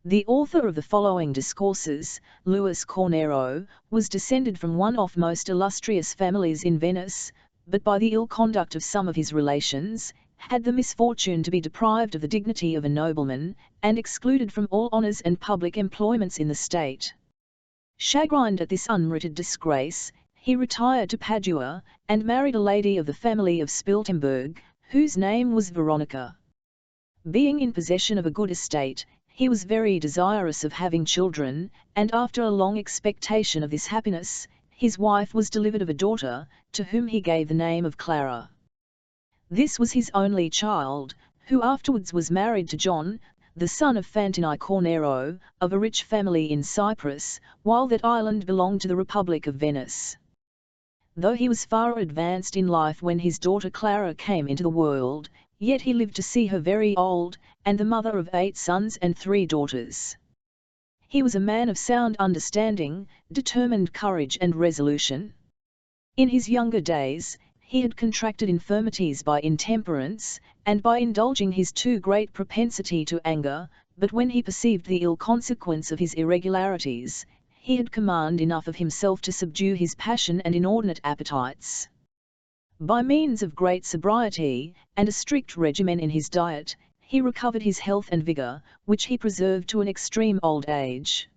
The author of the following Discourses, Louis Cornero, was descended from one of most illustrious families in Venice, but by the ill conduct of some of his relations, had the misfortune to be deprived of the dignity of a nobleman, and excluded from all honours and public employments in the state. Chagrined at this unmerited disgrace, he retired to Padua, and married a lady of the family of Spiltenberg, whose name was Veronica. Being in possession of a good estate, he was very desirous of having children, and after a long expectation of this happiness, his wife was delivered of a daughter, to whom he gave the name of Clara. This was his only child, who afterwards was married to John, the son of Fantini Cornero, of a rich family in Cyprus, while that island belonged to the Republic of Venice. Though he was far advanced in life when his daughter Clara came into the world, yet he lived to see her very old, and the mother of 8 sons and 3 daughters. He was a man of sound understanding, determined courage and resolution. In his younger days, he had contracted infirmities by intemperance, and by indulging his too great propensity to anger, but when he perceived the ill consequence of his irregularities, he had command enough of himself to subdue his passion and inordinate appetites. By means of great sobriety, and a strict regimen in his diet, he recovered his health and vigour, which he preserved to an extreme old age.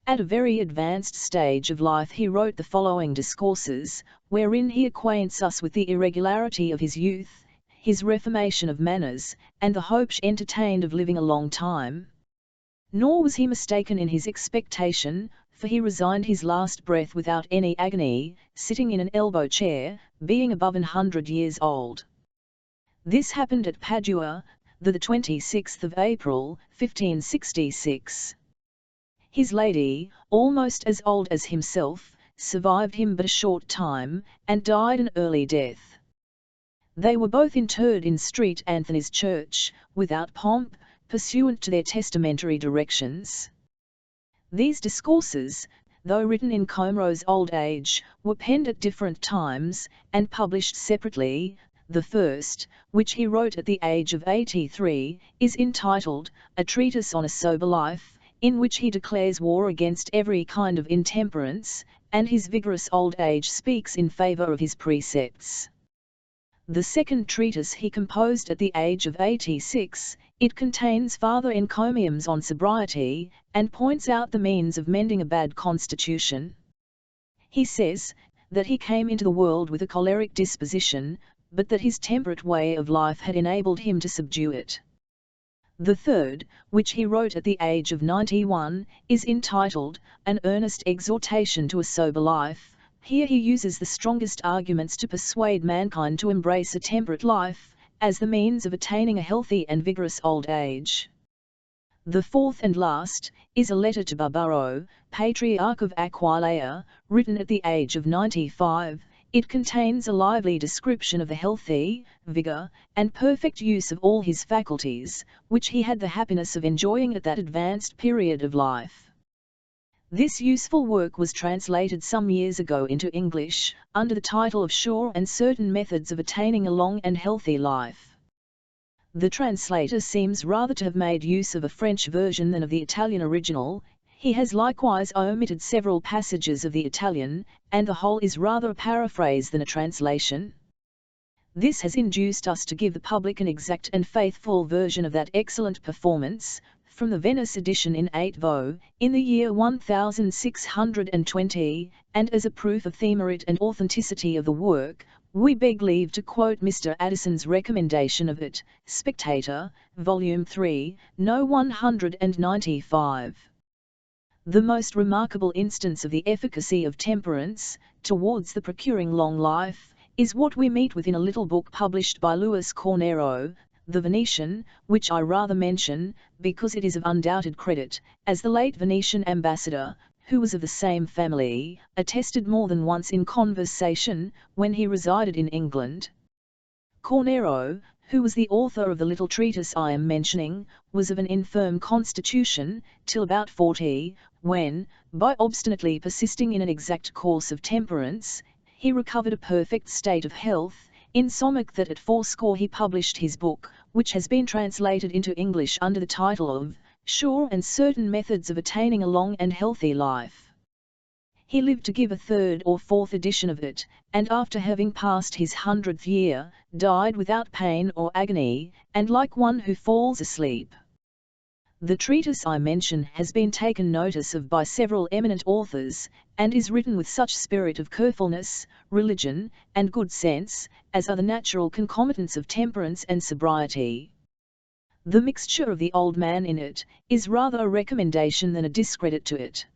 At a very advanced stage of life he wrote the following Discourses, wherein he acquaints us with the irregularity of his youth, his reformation of manners, and the hopes entertained of living a long time. Nor was he mistaken in his expectation, for he resigned his last breath without any agony, sitting in an elbow chair, being above 100 years old. This happened at Padua, the 26th of April, 1566. His lady, almost as old as himself, survived him but a short time, and died an early death. They were both interred in St. Anthony's Church, without pomp, pursuant to their testamentary directions. These Discourses, though written in Cornero's old age, were penned at different times, and published separately. The first, which he wrote at the age of 83, is entitled, A Treatise on a Sober Life, in which he declares war against every kind of intemperance, and his vigorous old age speaks in favour of his precepts. The second treatise he composed at the age of 86, it contains farther encomiums on sobriety, and points out the means of mending a bad constitution. He says, that he came into the world with a choleric disposition, but that his temperate way of life had enabled him to subdue it. The third, which he wrote at the age of 91, is entitled, An Earnest Exhortation to a Sober Life. Here he uses the strongest arguments to persuade mankind to embrace a temperate life, as the means of attaining a healthy and vigorous old age. The fourth and last, is a letter to Barbaro, Patriarch of Aquileia, written at the age of 95. It contains a lively description of the healthy, vigour, and perfect use of all his faculties, which he had the happiness of enjoying at that advanced period of life. This useful work was translated some years ago into English, under the title of Sure and Certain Methods of Attaining a Long and Healthy Life. The translator seems rather to have made use of a French version than of the Italian original. He has likewise omitted several passages of the Italian, and the whole is rather a paraphrase than a translation. This has induced us to give the public an exact and faithful version of that excellent performance, from the Venice edition in 8vo, in the year 1620, and as a proof of the merit and authenticity of the work, we beg leave to quote Mr. Addison's recommendation of it, Spectator, Volume 3, No. 195. The most remarkable instance of the efficacy of temperance, towards the procuring long life, is what we meet with in a little book published by Louis Cornero, the Venetian, which I rather mention, because it is of undoubted credit, as the late Venetian ambassador, who was of the same family, attested more than once in conversation, when he resided in England. Cornero, who was the author of the little treatise I am mentioning, was of an infirm constitution, till about 40, when, by obstinately persisting in an exact course of temperance, he recovered a perfect state of health, insomuch that at 80 he published his book, which has been translated into English under the title of sure and certain methods of attaining a long and healthy life. He lived to give a third or fourth edition of it, and after having passed his 100th year, died without pain or agony, and like one who falls asleep. The treatise I mention has been taken notice of by several eminent authors, and is written with such spirit of carefulness, religion, and good sense, as are the natural concomitants of temperance and sobriety. The mixture of the old man in it is rather a recommendation than a discredit to it.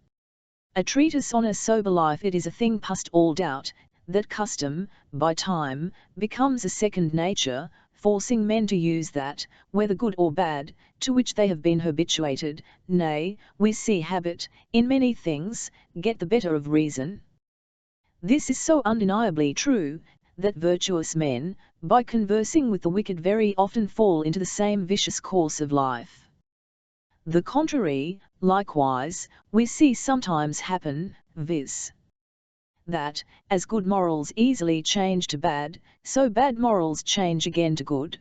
A treatise on a sober life, it is a thing past all doubt, that custom, by time, becomes a second nature, forcing men to use that, whether good or bad, to which they have been habituated. Nay, we see habit, in many things, get the better of reason. This is so undeniably true, that virtuous men, by conversing with the wicked, very often fall into the same vicious course of life. The contrary, likewise, we see sometimes happen, viz. that, as good morals easily change to bad, so bad morals change again to good.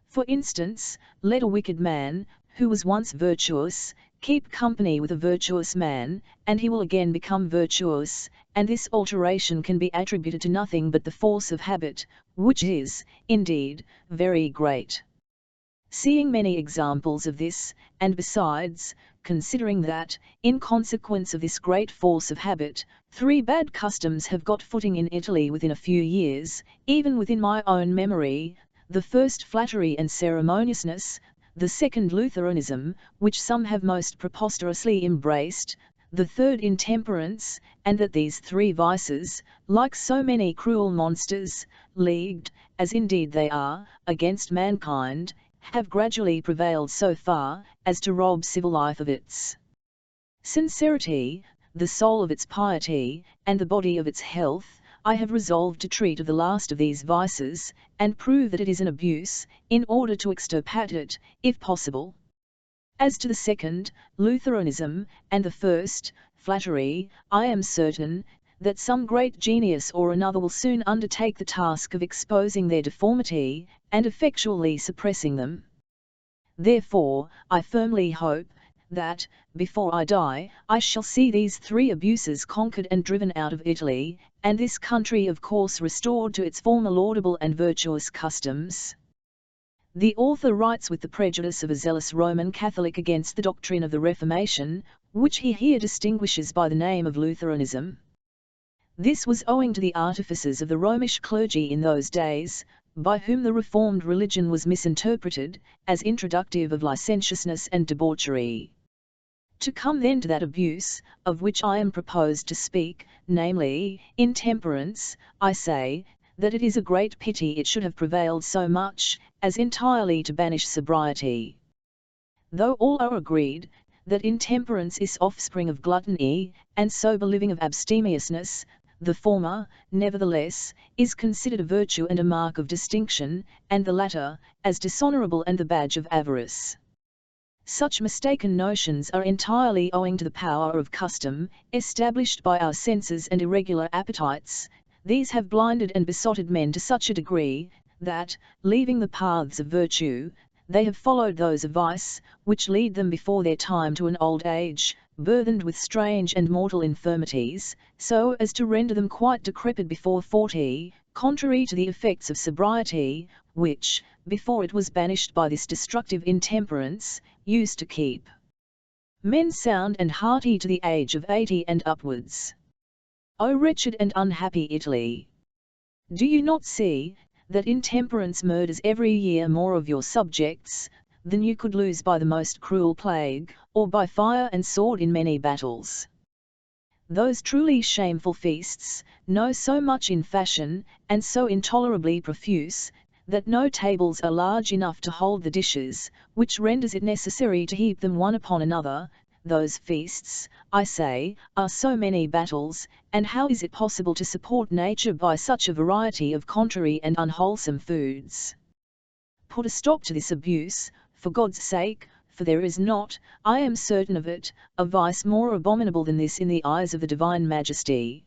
For instance, let a wicked man, who was once virtuous, keep company with a virtuous man, and he will again become virtuous, and this alteration can be attributed to nothing but the force of habit, which is, indeed, very great. Seeing many examples of this, and besides, considering that, in consequence of this great force of habit, 3 bad customs have got footing in Italy within a few years, even within my own memory: the first, flattery and ceremoniousness; the second, Lutheranism, which some have most preposterously embraced; the third, intemperance; and that these 3 vices, like so many cruel monsters, leagued, as indeed they are, against mankind, have gradually prevailed so far, as to rob civil life of its sincerity, the soul of its piety, and the body of its health. I have resolved to treat of the last of these vices, and prove that it is an abuse, in order to extirpate it, if possible. As to the second, Lutheranism, and the first, flattery, I am certain, that some great genius or another will soon undertake the task of exposing their deformity, and effectually suppressing them. Therefore, I firmly hope, that, before I die, I shall see these 3 abuses conquered and driven out of Italy, and this country of course restored to its former laudable and virtuous customs. The author writes with the prejudice of a zealous Roman Catholic against the doctrine of the Reformation, which he here distinguishes by the name of Lutheranism. This was owing to the artifices of the Romish clergy in those days, by whom the reformed religion was misinterpreted, as introductive of licentiousness and debauchery. To come then to that abuse, of which I am proposed to speak, namely, intemperance, I say, that it is a great pity it should have prevailed so much, as entirely to banish sobriety. Though all are agreed, that intemperance is offspring of gluttony, and sober living of abstemiousness, the former, nevertheless, is considered a virtue and a mark of distinction, and the latter, as dishonourable and the badge of avarice. Such mistaken notions are entirely owing to the power of custom, established by our senses and irregular appetites. These have blinded and besotted men to such a degree, that, leaving the paths of virtue, they have followed those of vice, which lead them before their time to an old age, burthened with strange and mortal infirmities, so as to render them quite decrepit before 40, contrary to the effects of sobriety, which, before it was banished by this destructive intemperance, used to keep men sound and hearty to the age of 80 and upwards. O wretched and unhappy Italy! Do you not see, that intemperance murders every year more of your subjects, than you could lose by the most cruel plague, or by fire and sword in many battles? Those truly shameful feasts, know so much in fashion, and so intolerably profuse, that no tables are large enough to hold the dishes, which renders it necessary to heap them one upon another. Those feasts, I say, are so many battles, and how is it possible to support nature by such a variety of contrary and unwholesome foods? Put a stop to this abuse, for God's sake, for there is not, I am certain of it, a vice more abominable than this in the eyes of the Divine Majesty.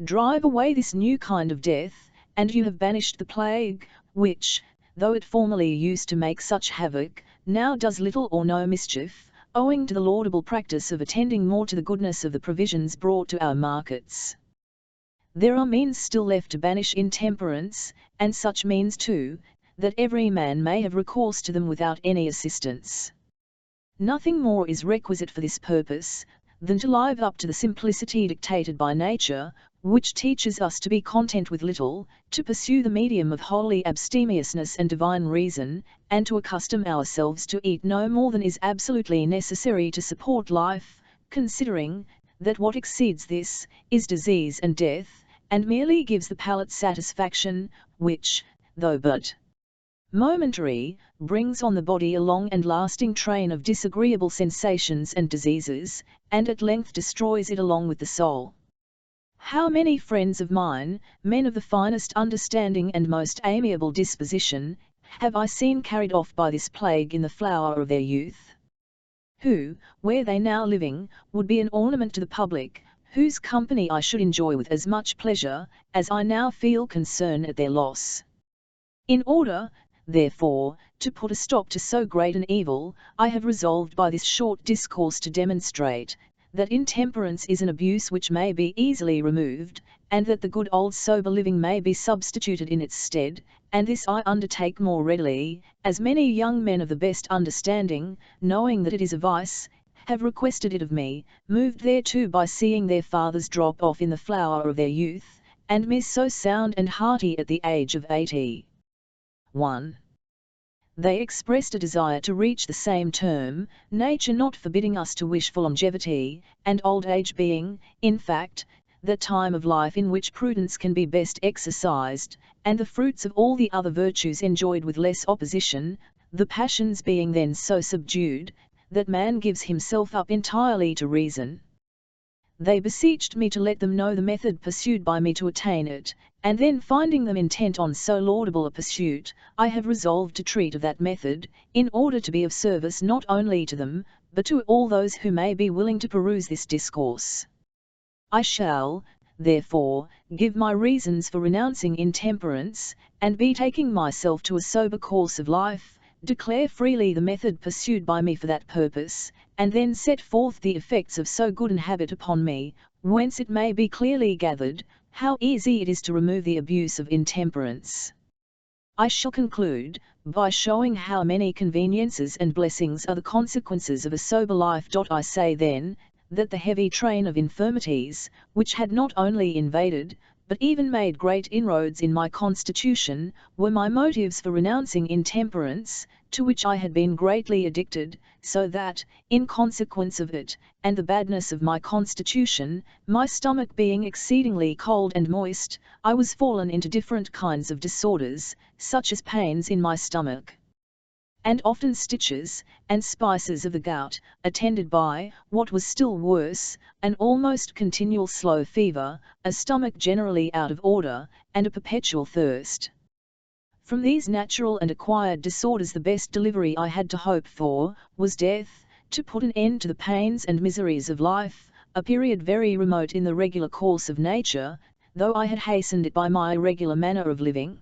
Drive away this new kind of death, and you have banished the plague, which, though it formerly used to make such havoc, now does little or no mischief, owing to the laudable practice of attending more to the goodness of the provisions brought to our markets. There are means still left to banish intemperance, and such means too, that every man may have recourse to them without any assistance. Nothing more is requisite for this purpose, than to live up to the simplicity dictated by nature, which teaches us to be content with little, to pursue the medium of holy abstemiousness and divine reason, and to accustom ourselves to eat no more than is absolutely necessary to support life, considering that what exceeds this is disease and death, and merely gives the palate satisfaction, which, though but momentary, brings on the body a long and lasting train of disagreeable sensations and diseases, and at length destroys it along with the soul. How many friends of mine, men of the finest understanding and most amiable disposition, have I seen carried off by this plague in the flower of their youth? Who, were they now living, would be an ornament to the public, whose company I should enjoy with as much pleasure, as I now feel concern at their loss. In order, therefore, to put a stop to so great an evil, I have resolved by this short discourse to demonstrate, that intemperance is an abuse which may be easily removed, and that the good old sober living may be substituted in its stead, and this I undertake more readily, as many young men of the best understanding, knowing that it is a vice, have requested it of me, moved thereto by seeing their fathers drop off in the flower of their youth, and me so sound and hearty at the age of 80. 1. They expressed a desire to reach the same term, nature not forbidding us to wish for longevity, and old age being, in fact, the time of life in which prudence can be best exercised, and the fruits of all the other virtues enjoyed with less opposition, the passions being then so subdued, that man gives himself up entirely to reason. They beseeched me to let them know the method pursued by me to attain it, and then finding them intent on so laudable a pursuit, I have resolved to treat of that method, in order to be of service not only to them, but to all those who may be willing to peruse this discourse. I shall, therefore, give my reasons for renouncing intemperance, and betaking myself to a sober course of life, declare freely the method pursued by me for that purpose, and then set forth the effects of so good an habit upon me, whence it may be clearly gathered, how easy it is to remove the abuse of intemperance. I shall conclude, by showing how many conveniences and blessings are the consequences of a sober life. I say then, that the heavy train of infirmities, which had not only invaded, but even made great inroads in my constitution, were my motives for renouncing intemperance, to which I had been greatly addicted, so that, in consequence of it, and the badness of my constitution, my stomach being exceedingly cold and moist, I was fallen into different kinds of disorders, such as pains in my stomach, and often stitches, and spices of the gout, attended by, what was still worse, an almost continual slow fever, a stomach generally out of order, and a perpetual thirst. From these natural and acquired disorders the best delivery I had to hope for, was death, to put an end to the pains and miseries of life, a period very remote in the regular course of nature, though I had hastened it by my irregular manner of living.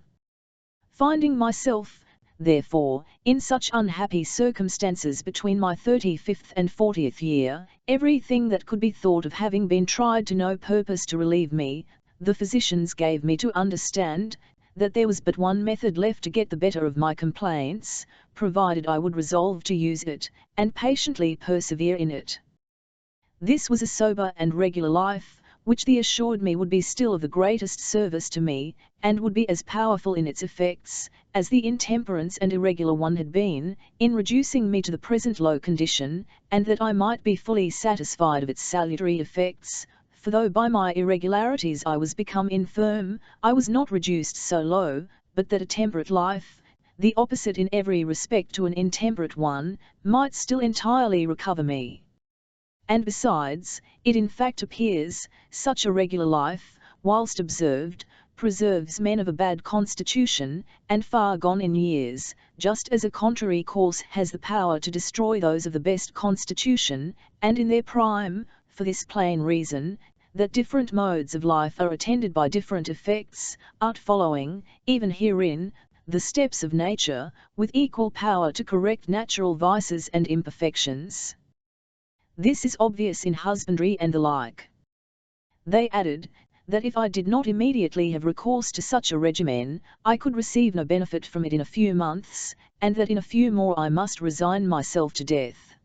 Finding myself, therefore, in such unhappy circumstances between my 35th and 40th year, everything that could be thought of having been tried to no purpose to relieve me, the physicians gave me to understand, that there was but one method left to get the better of my complaints, provided I would resolve to use it, and patiently persevere in it. This was a sober and regular life, which they assured me would be still of the greatest service to me, and would be as powerful in its effects, as the intemperance and irregular one had been, in reducing me to the present low condition, and that I might be fully satisfied of its salutary effects, for though by my irregularities I was become infirm, I was not reduced so low, but that a temperate life, the opposite in every respect to an intemperate one, might still entirely recover me. And besides, it in fact appears, such a regular life, whilst observed, preserves men of a bad constitution, and far gone in years, just as a contrary course has the power to destroy those of the best constitution, and in their prime, for this plain reason, that different modes of life are attended by different effects, art following, even herein, the steps of nature, with equal power to correct natural vices and imperfections. This is obvious in husbandry and the like. They added, that if I did not immediately have recourse to such a regimen, I could receive no benefit from it in a few months, and that in a few more I must resign myself to death.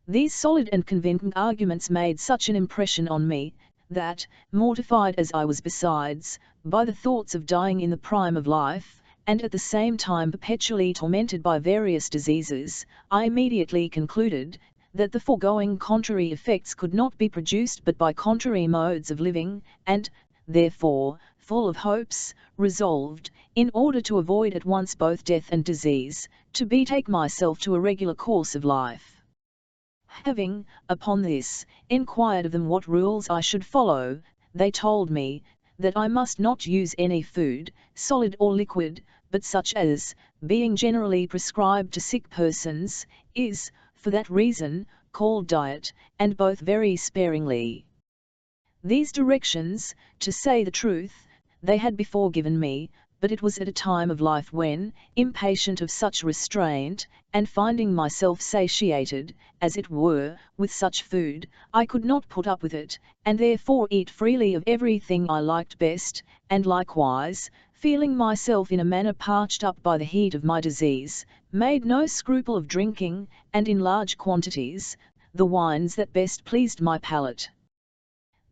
These solid and convincing arguments made such an impression on me, that, mortified as I was besides, by the thoughts of dying in the prime of life, and at the same time perpetually tormented by various diseases, I immediately concluded, that the foregoing contrary effects could not be produced but by contrary modes of living, and, therefore, full of hopes, resolved, in order to avoid at once both death and disease, to betake myself to a regular course of life. Having, upon this, inquired of them what rules I should follow, they told me, that I must not use any food, solid or liquid, but such as, being generally prescribed to sick persons, is, for that reason, called diet, and both very sparingly. These directions, to say the truth, they had before given me, but it was at a time of life when, impatient of such restraint, and finding myself satiated, as it were, with such food, I could not put up with it, and therefore eat freely of everything I liked best, and likewise, feeling myself in a manner parched up by the heat of my disease, made no scruple of drinking, and in large quantities, the wines that best pleased my palate.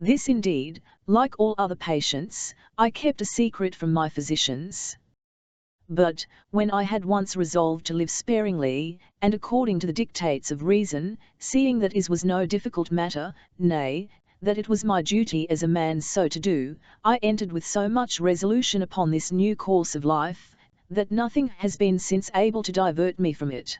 This indeed, like all other patients, I kept a secret from my physicians. But, when I had once resolved to live sparingly, and according to the dictates of reason, seeing that it was no difficult matter, nay, that it was my duty as a man so to do, I entered with so much resolution upon this new course of life, that nothing has been since able to divert me from it.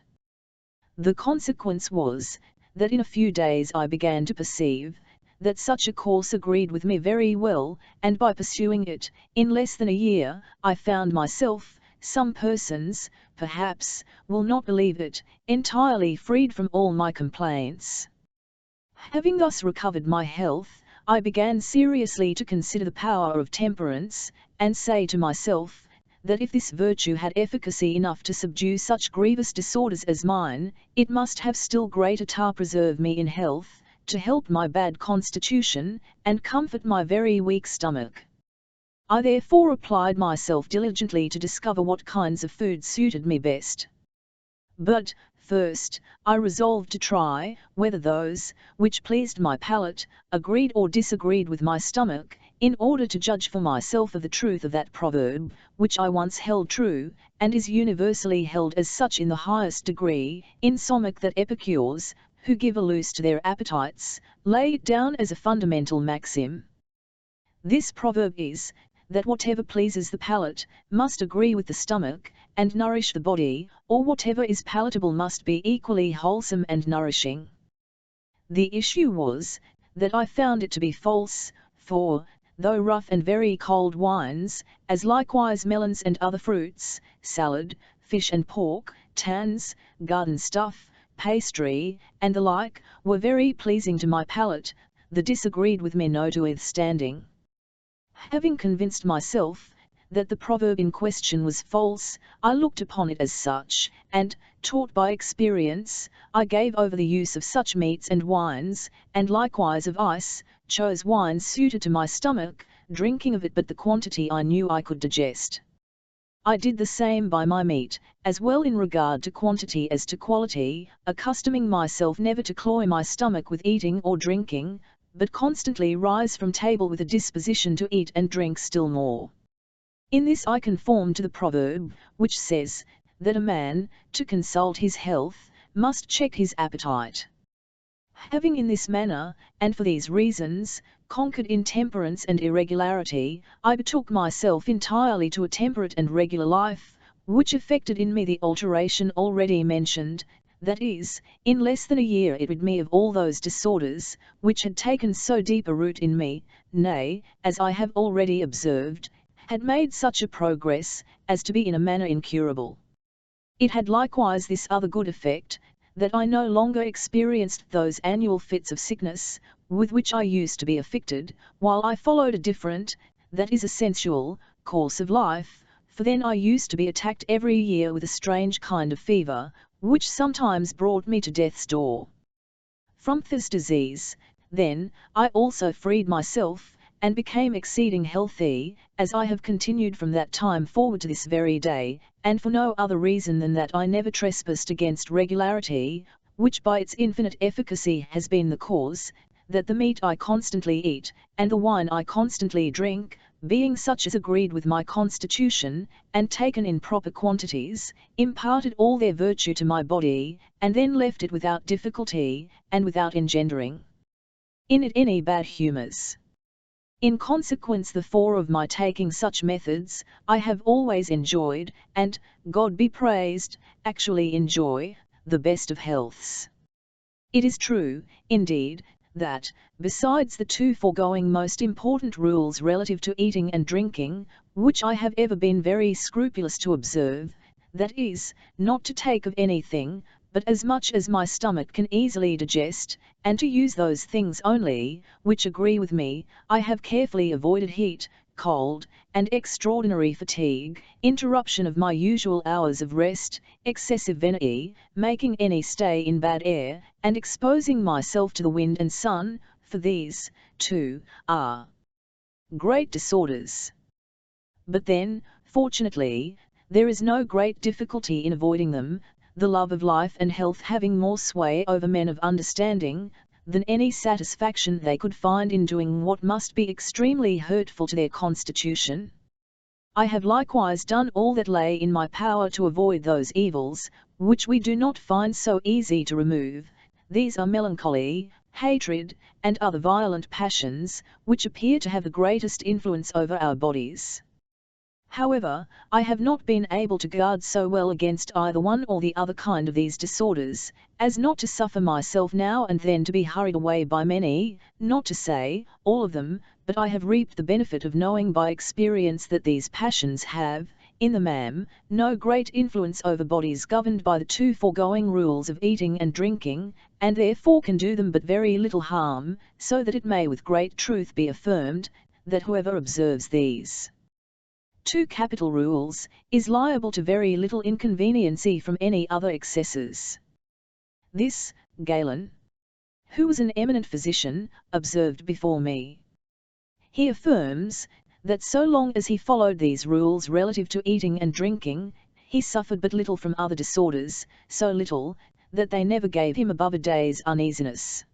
The consequence was, that in a few days I began to perceive, that such a course agreed with me very well, and by pursuing it, in less than a year, I found myself, some persons, perhaps, will not believe it, entirely freed from all my complaints. Having thus recovered my health, I began seriously to consider the power of temperance, and say to myself, that if this virtue had efficacy enough to subdue such grievous disorders as mine, it must have still greater to preserve me in health, to help my bad constitution, and comfort my very weak stomach. I therefore applied myself diligently to discover what kinds of food suited me best. But, first, I resolved to try, whether those, which pleased my palate, agreed or disagreed with my stomach, in order to judge for myself of the truth of that proverb, which I once held true, and is universally held as such in the highest degree, insomuch that epicures, who give a loose to their appetites, lay it down as a fundamental maxim. This proverb is, that whatever pleases the palate, must agree with the stomach, and nourish the body, or whatever is palatable must be equally wholesome and nourishing. The issue was, that I found it to be false, for, though rough and very cold wines, as likewise melons and other fruits, salad, fish and pork, tans, garden stuff, pastry, and the like, were very pleasing to my palate, the disagreed with me notwithstanding. Having convinced myself, that the proverb in question was false, I looked upon it as such, and, taught by experience, I gave over the use of such meats and wines, and likewise of ice, chose wines suited to my stomach, drinking of it but the quantity I knew I could digest. I did the same by my meat, as well in regard to quantity as to quality, accustoming myself never to cloy my stomach with eating or drinking, but constantly rise from table with a disposition to eat and drink still more. In this I conform to the proverb, which says, that a man, to consult his health, must check his appetite. Having in this manner, and for these reasons, conquered intemperance and irregularity, I betook myself entirely to a temperate and regular life, which effected in me the alteration already mentioned, that is, in less than a year it rid me of all those disorders, which had taken so deep a root in me, nay, as I have already observed, had made such a progress, as to be in a manner incurable. It had likewise this other good effect, that I no longer experienced those annual fits of sickness, with which I used to be afflicted, while I followed a different, that is a sensual, course of life, for then I used to be attacked every year with a strange kind of fever, which sometimes brought me to death's door. From this disease, then, I also freed myself, and became exceeding healthy, as I have continued from that time forward to this very day, and for no other reason than that I never trespassed against regularity, which by its infinite efficacy has been the cause, that the meat I constantly eat, and the wine I constantly drink, being such as agreed with my constitution, and taken in proper quantities, imparted all their virtue to my body, and then left it without difficulty, and without engendering in it any bad humours. In consequence therefore of my taking such methods, I have always enjoyed, and, God be praised, actually enjoy, the best of healths. It is true, indeed, that, besides the two foregoing most important rules relative to eating and drinking, which I have ever been very scrupulous to observe, that is, not to take of anything, but as much as my stomach can easily digest, and to use those things only, which agree with me, I have carefully avoided heat, cold, and extraordinary fatigue, interruption of my usual hours of rest, excessive venery, making any stay in bad air, and exposing myself to the wind and sun, for these, too, are great disorders. But then, fortunately, there is no great difficulty in avoiding them, the love of life and health having more sway over men of understanding, than any satisfaction they could find in doing what must be extremely hurtful to their constitution. I have likewise done all that lay in my power to avoid those evils, which we do not find so easy to remove. These are melancholy, hatred, and other violent passions, which appear to have the greatest influence over our bodies. However, I have not been able to guard so well against either one or the other kind of these disorders, as not to suffer myself now and then to be hurried away by many, not to say, all of them, but I have reaped the benefit of knowing by experience that these passions have, in the man, no great influence over bodies governed by the two foregoing rules of eating and drinking, and therefore can do them but very little harm, so that it may with great truth be affirmed, that whoever observes these two capital rules, is liable to very little inconveniency from any other excesses. This, Galen, who was an eminent physician, observed before me. He affirms, that so long as he followed these rules relative to eating and drinking, he suffered but little from other disorders, so little, that they never gave him above a day's uneasiness.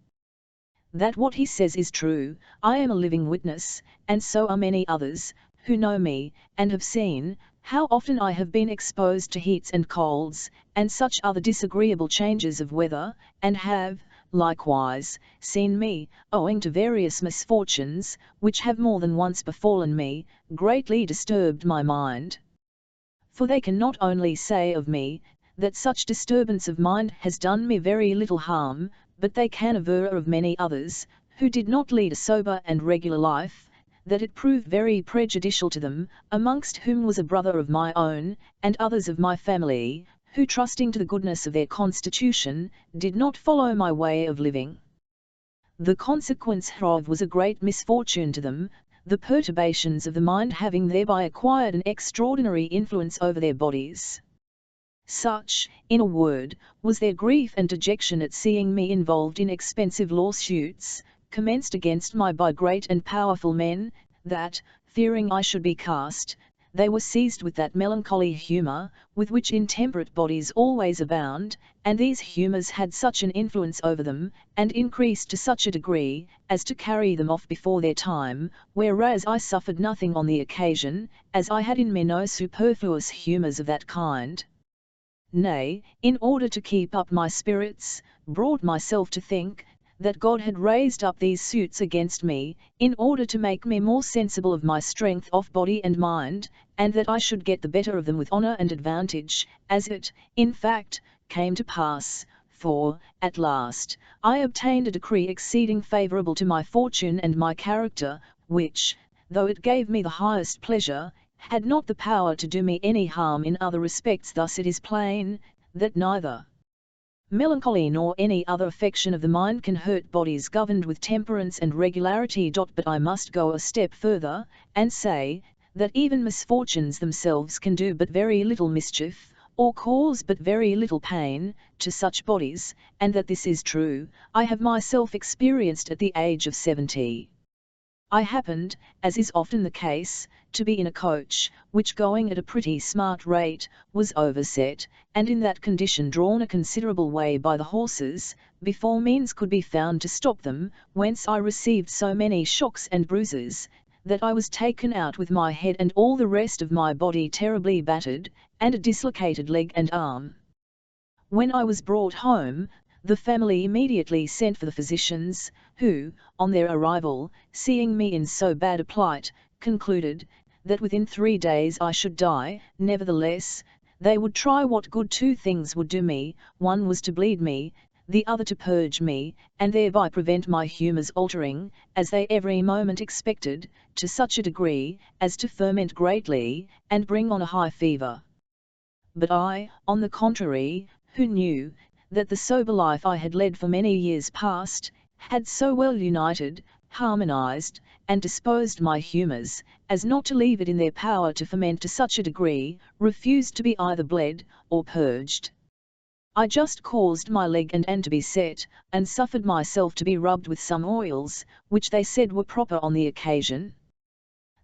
That what he says is true, I am a living witness, and so are many others, who know me, and have seen, how often I have been exposed to heats and colds, and such other disagreeable changes of weather, and have, likewise, seen me, owing to various misfortunes, which have more than once befallen me, greatly disturbed my mind. For they can not only say of me, that such disturbance of mind has done me very little harm, but they can aver of many others, who did not lead a sober and regular life, that it proved very prejudicial to them, amongst whom was a brother of my own, and others of my family, who trusting to the goodness of their constitution, did not follow my way of living. The consequence hereof was a great misfortune to them, the perturbations of the mind having thereby acquired an extraordinary influence over their bodies. Such, in a word, was their grief and dejection at seeing me involved in expensive lawsuits, commenced against me by great and powerful men, that, fearing I should be cast, they were seized with that melancholy humour, with which intemperate bodies always abound, and these humours had such an influence over them, and increased to such a degree, as to carry them off before their time, whereas I suffered nothing on the occasion, as I had in me no superfluous humours of that kind. Nay, in order to keep up my spirits, brought myself to think, that God had raised up these suits against me, in order to make me more sensible of my strength of body and mind, and that I should get the better of them with honour and advantage, as it, in fact, came to pass, for, at last, I obtained a decree exceeding favourable to my fortune and my character, which, though it gave me the highest pleasure, had not the power to do me any harm in other respects. Thus it is plain, that neither melancholy nor any other affection of the mind can hurt bodies governed with temperance and regularity. But I must go a step further, and say, that even misfortunes themselves can do but very little mischief, or cause but very little pain, to such bodies, and that this is true, I have myself experienced at the age of 70. I happened, as is often the case, to be in a coach, which going at a pretty smart rate, was overset, and in that condition drawn a considerable way by the horses, before means could be found to stop them, whence I received so many shocks and bruises, that I was taken out with my head and all the rest of my body terribly battered, and a dislocated leg and arm. When I was brought home, the family immediately sent for the physicians, who, on their arrival, seeing me in so bad a plight, concluded, that within 3 days I should die. Nevertheless, they would try what good 2 things would do me, one was to bleed me, the other to purge me, and thereby prevent my humours altering, as they every moment expected, to such a degree, as to ferment greatly, and bring on a high fever. But I, on the contrary, who knew, that the sober life I had led for many years past, had so well united, harmonized, and disposed my humours, as not to leave it in their power to ferment to such a degree, refused to be either bled, or purged. I just caused my leg and to be set, and suffered myself to be rubbed with some oils, which they said were proper on the occasion.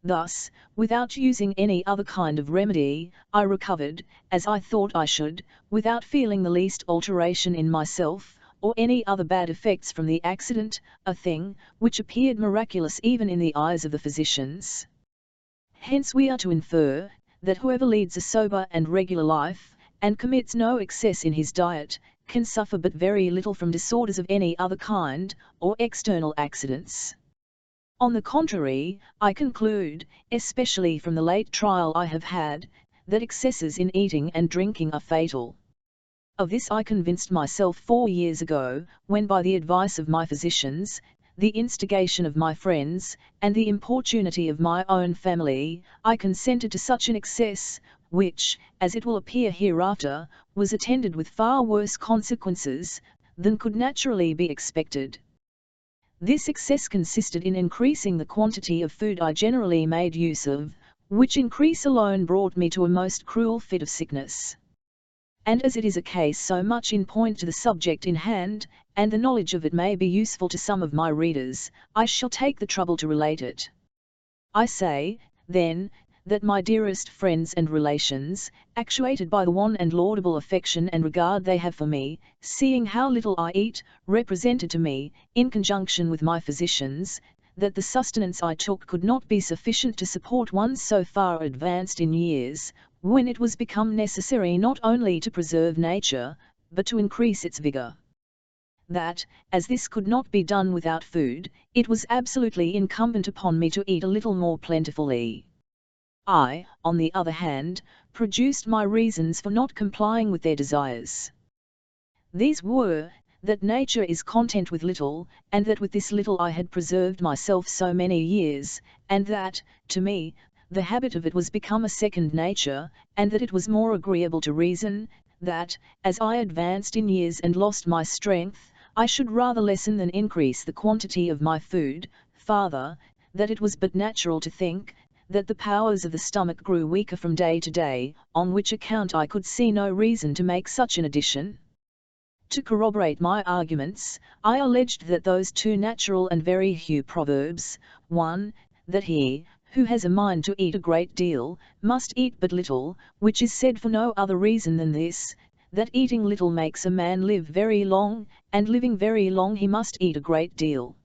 Thus, without using any other kind of remedy, I recovered, as I thought I should, without feeling the least alteration in myself, or any other bad effects from the accident, a thing which appeared miraculous even in the eyes of the physicians. Hence we are to infer, that whoever leads a sober and regular life, and commits no excess in his diet, can suffer but very little from disorders of any other kind, or external accidents. On the contrary, I conclude, especially from the late trial I have had, that excesses in eating and drinking are fatal. Of this I convinced myself 4 years ago, when by the advice of my physicians, the instigation of my friends, and the importunity of my own family, I consented to such an excess, which, as it will appear hereafter, was attended with far worse consequences than could naturally be expected. This excess consisted in increasing the quantity of food I generally made use of, which increase alone brought me to a most cruel fit of sickness. And as it is a case so much in point to the subject in hand, and the knowledge of it may be useful to some of my readers, I shall take the trouble to relate it. I say, then, that my dearest friends and relations, actuated by the wan and laudable affection and regard they have for me, seeing how little I eat, represented to me, in conjunction with my physicians, that the sustenance I took could not be sufficient to support one so far advanced in years, when it was become necessary not only to preserve nature, but to increase its vigour. That, as this could not be done without food, it was absolutely incumbent upon me to eat a little more plentifully. I, on the other hand, produced my reasons for not complying with their desires. These were, that nature is content with little, and that with this little I had preserved myself so many years, and that, to me, the habit of it was become a second nature, and that it was more agreeable to reason, that, as I advanced in years and lost my strength, I should rather lessen than increase the quantity of my food. Farther, that it was but natural to think, that the powers of the stomach grew weaker from day to day, on which account I could see no reason to make such an addition. To corroborate my arguments, I alleged that those 2 natural and very few proverbs, 1, that he, who has a mind to eat a great deal, must eat but little, which is said for no other reason than this, that eating little makes a man live very long, and living very long he must eat a great deal.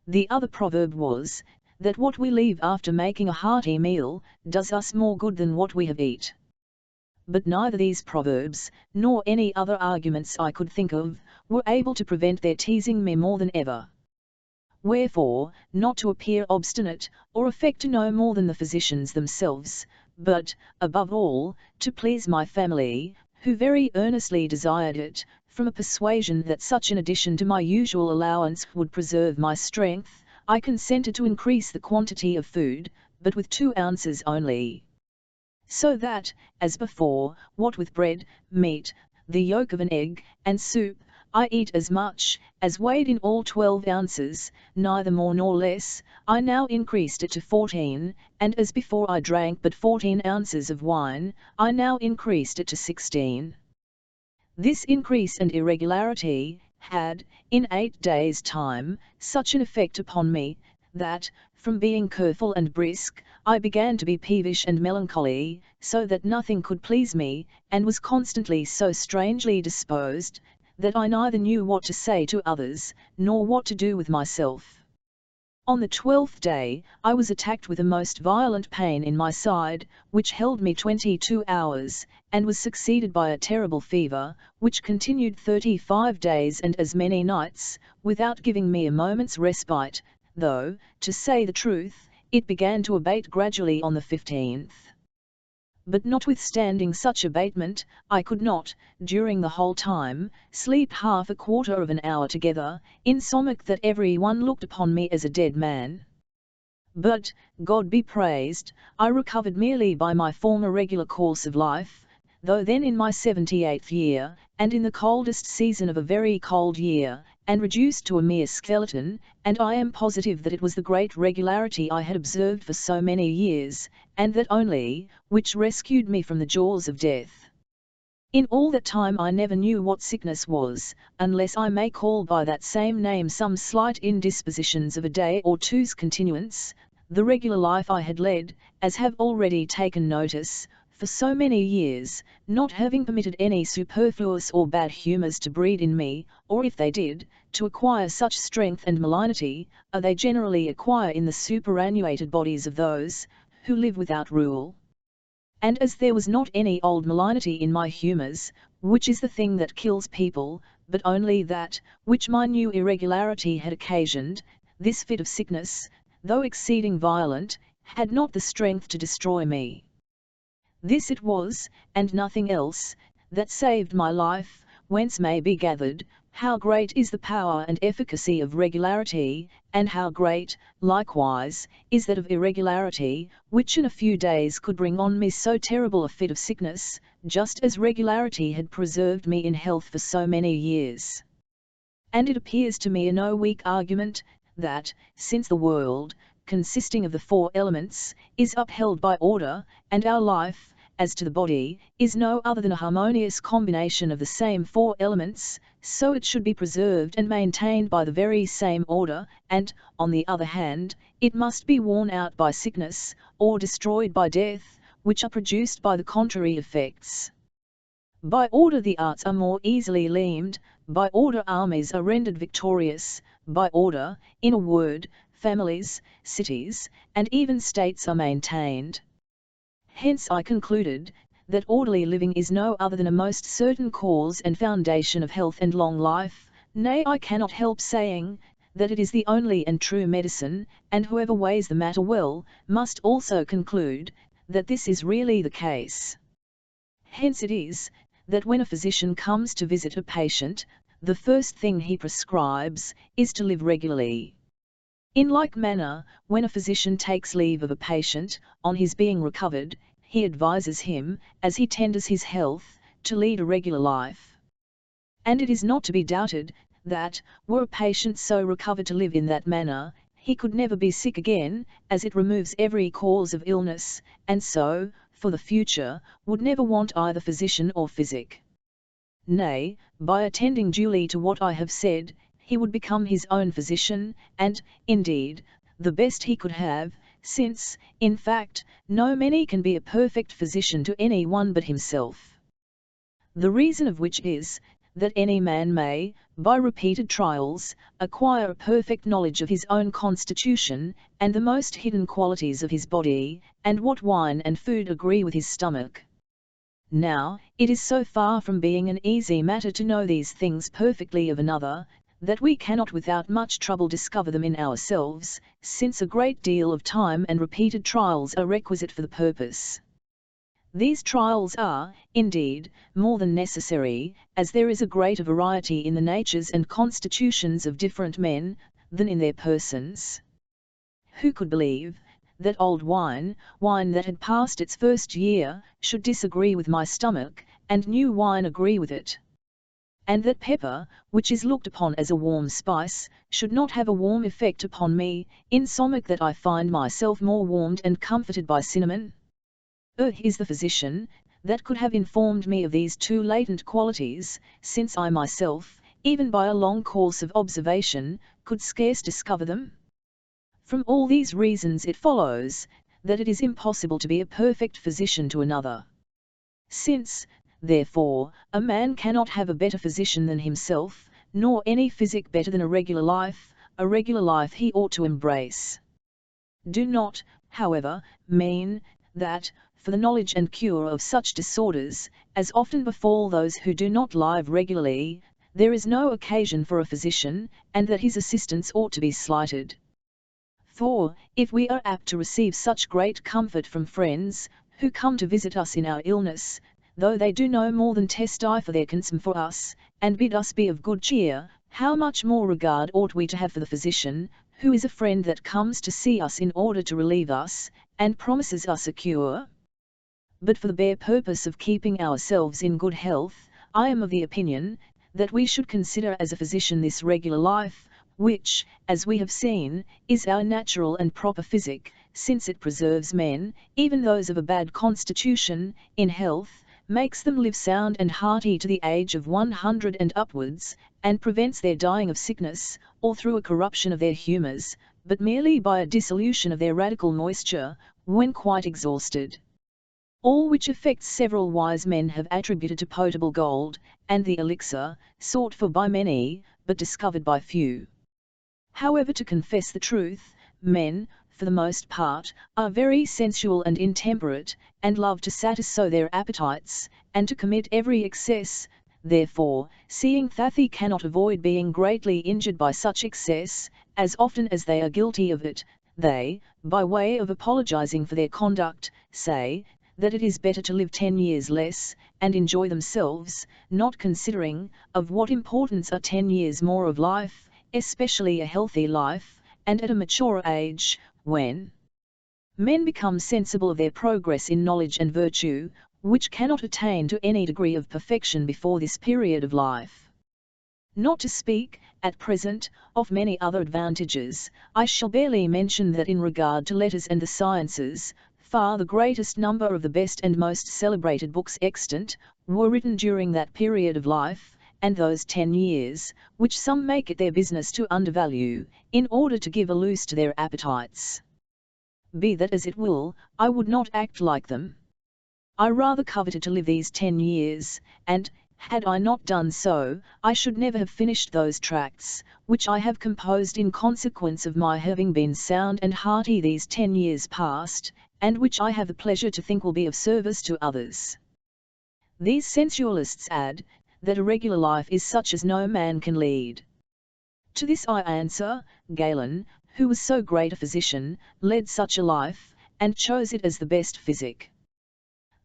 The other proverb was, that what we leave after making a hearty meal, does us more good than what we have eat. But neither these proverbs, nor any other arguments I could think of, were able to prevent their teasing me more than ever. Wherefore, not to appear obstinate, or affect to know more than the physicians themselves, but, above all, to please my family, who very earnestly desired it, from a persuasion that such an addition to my usual allowance would preserve my strength, I consented to increase the quantity of food, but with 2 ounces only. So that, as before, what with bread, meat, the yolk of an egg, and soup, I eat as much, as weighed in all 12 ounces, neither more nor less. I now increased it to 14, and as before I drank but 14 ounces of wine, I now increased it to 16. This increase and irregularity had, in 8 days' time, such an effect upon me, that, from being careful and brisk, I began to be peevish and melancholy, so that nothing could please me, and was constantly so strangely disposed, that I neither knew what to say to others, nor what to do with myself. On the 12th day, I was attacked with a most violent pain in my side, which held me 22 hours, and was succeeded by a terrible fever, which continued 35 days and as many nights, without giving me a moment's respite, though, to say the truth, it began to abate gradually on the 15th. But notwithstanding such abatement, I could not, during the whole time, sleep half a quarter of an hour together, insomuch that every one looked upon me as a dead man. But, God be praised, I recovered merely by my former regular course of life, though then in my 78th year, and in the coldest season of a very cold year, and reduced to a mere skeleton, and I am positive that it was the great regularity I had observed for so many years, and that only, which rescued me from the jaws of death. In all that time I never knew what sickness was, unless I may call by that same name some slight indispositions of a day or two's continuance. The regular life I had led, as have already taken notice, for so many years, not having permitted any superfluous or bad humours to breed in me, or if they did, to acquire such strength and malignity, they generally acquire in the superannuated bodies of those, who live without rule. And as there was not any old malignity in my humours, which is the thing that kills people, but only that, which my new irregularity had occasioned, this fit of sickness, though exceeding violent, had not the strength to destroy me. This it was, and nothing else, that saved my life, whence may be gathered, how great is the power and efficacy of regularity, and how great, likewise, is that of irregularity, which in a few days could bring on me so terrible a fit of sickness, just as regularity had preserved me in health for so many years. And it appears to me a no weak argument, that, since the world, consisting of the 4 elements, is upheld by order, and our life, as to the body, is no other than a harmonious combination of the same 4 elements, so it should be preserved and maintained by the very same order, and, on the other hand, it must be worn out by sickness, or destroyed by death, which are produced by the contrary effects. By order the arts are more easily limed, by order armies are rendered victorious, by order, in a word, families, cities, and even states are maintained. Hence I concluded, that orderly living is no other than a most certain cause and foundation of health and long life. Nay, I cannot help saying, that it is the only and true medicine, and whoever weighs the matter well, must also conclude, that this is really the case. Hence it is, that when a physician comes to visit a patient, the first thing he prescribes, is to live regularly. In like manner, when a physician takes leave of a patient, on his being recovered, he advises him, as he tenders his health, to lead a regular life. And it is not to be doubted, that, were a patient so recovered to live in that manner, he could never be sick again, as it removes every cause of illness, and so, for the future, would never want either physician or physic. Nay, by attending duly to what I have said, he would become his own physician, and, indeed, the best he could have, since, in fact, no many can be a perfect physician to any one but himself. The reason of which is, that any man may, by repeated trials, acquire a perfect knowledge of his own constitution, and the most hidden qualities of his body, and what wine and food agree with his stomach. Now, it is so far from being an easy matter to know these things perfectly of another, that we cannot without much trouble discover them in ourselves, since a great deal of time and repeated trials are requisite for the purpose. These trials are, indeed, more than necessary, as there is a greater variety in the natures and constitutions of different men, than in their persons. Who could believe, that old wine that had passed its first year, should disagree with my stomach, and new wine agree with it? and that pepper, which is looked upon as a warm spice, should not have a warm effect upon me, insomuch that I find myself more warmed and comforted by cinnamon? Is the physician, that could have informed me of these two latent qualities, since I myself, even by a long course of observation, could scarce discover them? From all these reasons it follows, that it is impossible to be a perfect physician to another. Since, therefore, a man cannot have a better physician than himself, nor any physic better than a regular life he ought to embrace. Do not, however, mean, that, for the knowledge and cure of such disorders, as often befall those who do not live regularly, there is no occasion for a physician, and that his assistance ought to be slighted. For, if we are apt to receive such great comfort from friends, who come to visit us in our illness, though they do no more than testify for their concern for us, and bid us be of good cheer, how much more regard ought we to have for the physician, who is a friend that comes to see us in order to relieve us, and promises us a cure? But for the bare purpose of keeping ourselves in good health, I am of the opinion, that we should consider as a physician this regular life, which, as we have seen, is our natural and proper physic, since it preserves men, even those of a bad constitution, in health, makes them live sound and hearty to the age of 100 and upwards, and prevents their dying of sickness, or through a corruption of their humours, but merely by a dissolution of their radical moisture, when quite exhausted. All which effects several wise men have attributed to potable gold, and the elixir, sought for by many, but discovered by few. However, to confess the truth, men, for the most part, are very sensual and intemperate, and love to satisfy their appetites, and to commit every excess. Therefore, seeing that they cannot avoid being greatly injured by such excess, as often as they are guilty of it, they, by way of apologizing for their conduct, say, that it is better to live 10 years less, and enjoy themselves, not considering, of what importance are 10 years more of life, especially a healthy life, and at a mature age, when men become sensible of their progress in knowledge and virtue, which cannot attain to any degree of perfection before this period of life. Not to speak, at present, of many other advantages, I shall barely mention that in regard to letters and the sciences, far the greatest number of the best and most celebrated books extant, were written during that period of life, and those 10 years, which some make it their business to undervalue, in order to give a loose to their appetites. Be that as it will, I would not act like them. I rather coveted to live these 10 years, and, had I not done so, I should never have finished those tracts, which I have composed in consequence of my having been sound and hearty these 10 years past, and which I have the pleasure to think will be of service to others. These sensualists add, that a regular life is such as no man can lead. To this I answer, Galen, who was so great a physician, led such a life, and chose it as the best physic.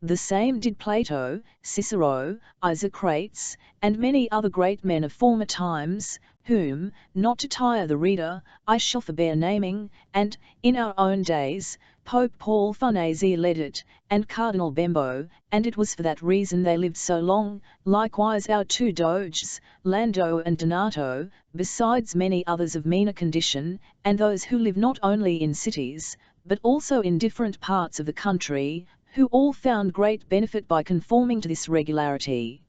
The same did Plato, Cicero, Isocrates, and many other great men of former times, whom, not to tire the reader, I shall forbear naming, and, in our own days, Pope Paul Farnese led it, and Cardinal Bembo, and it was for that reason they lived so long, likewise our two doges, Lando and Donato, besides many others of meaner condition, and those who live not only in cities, but also in different parts of the country, who all found great benefit by conforming to this regularity.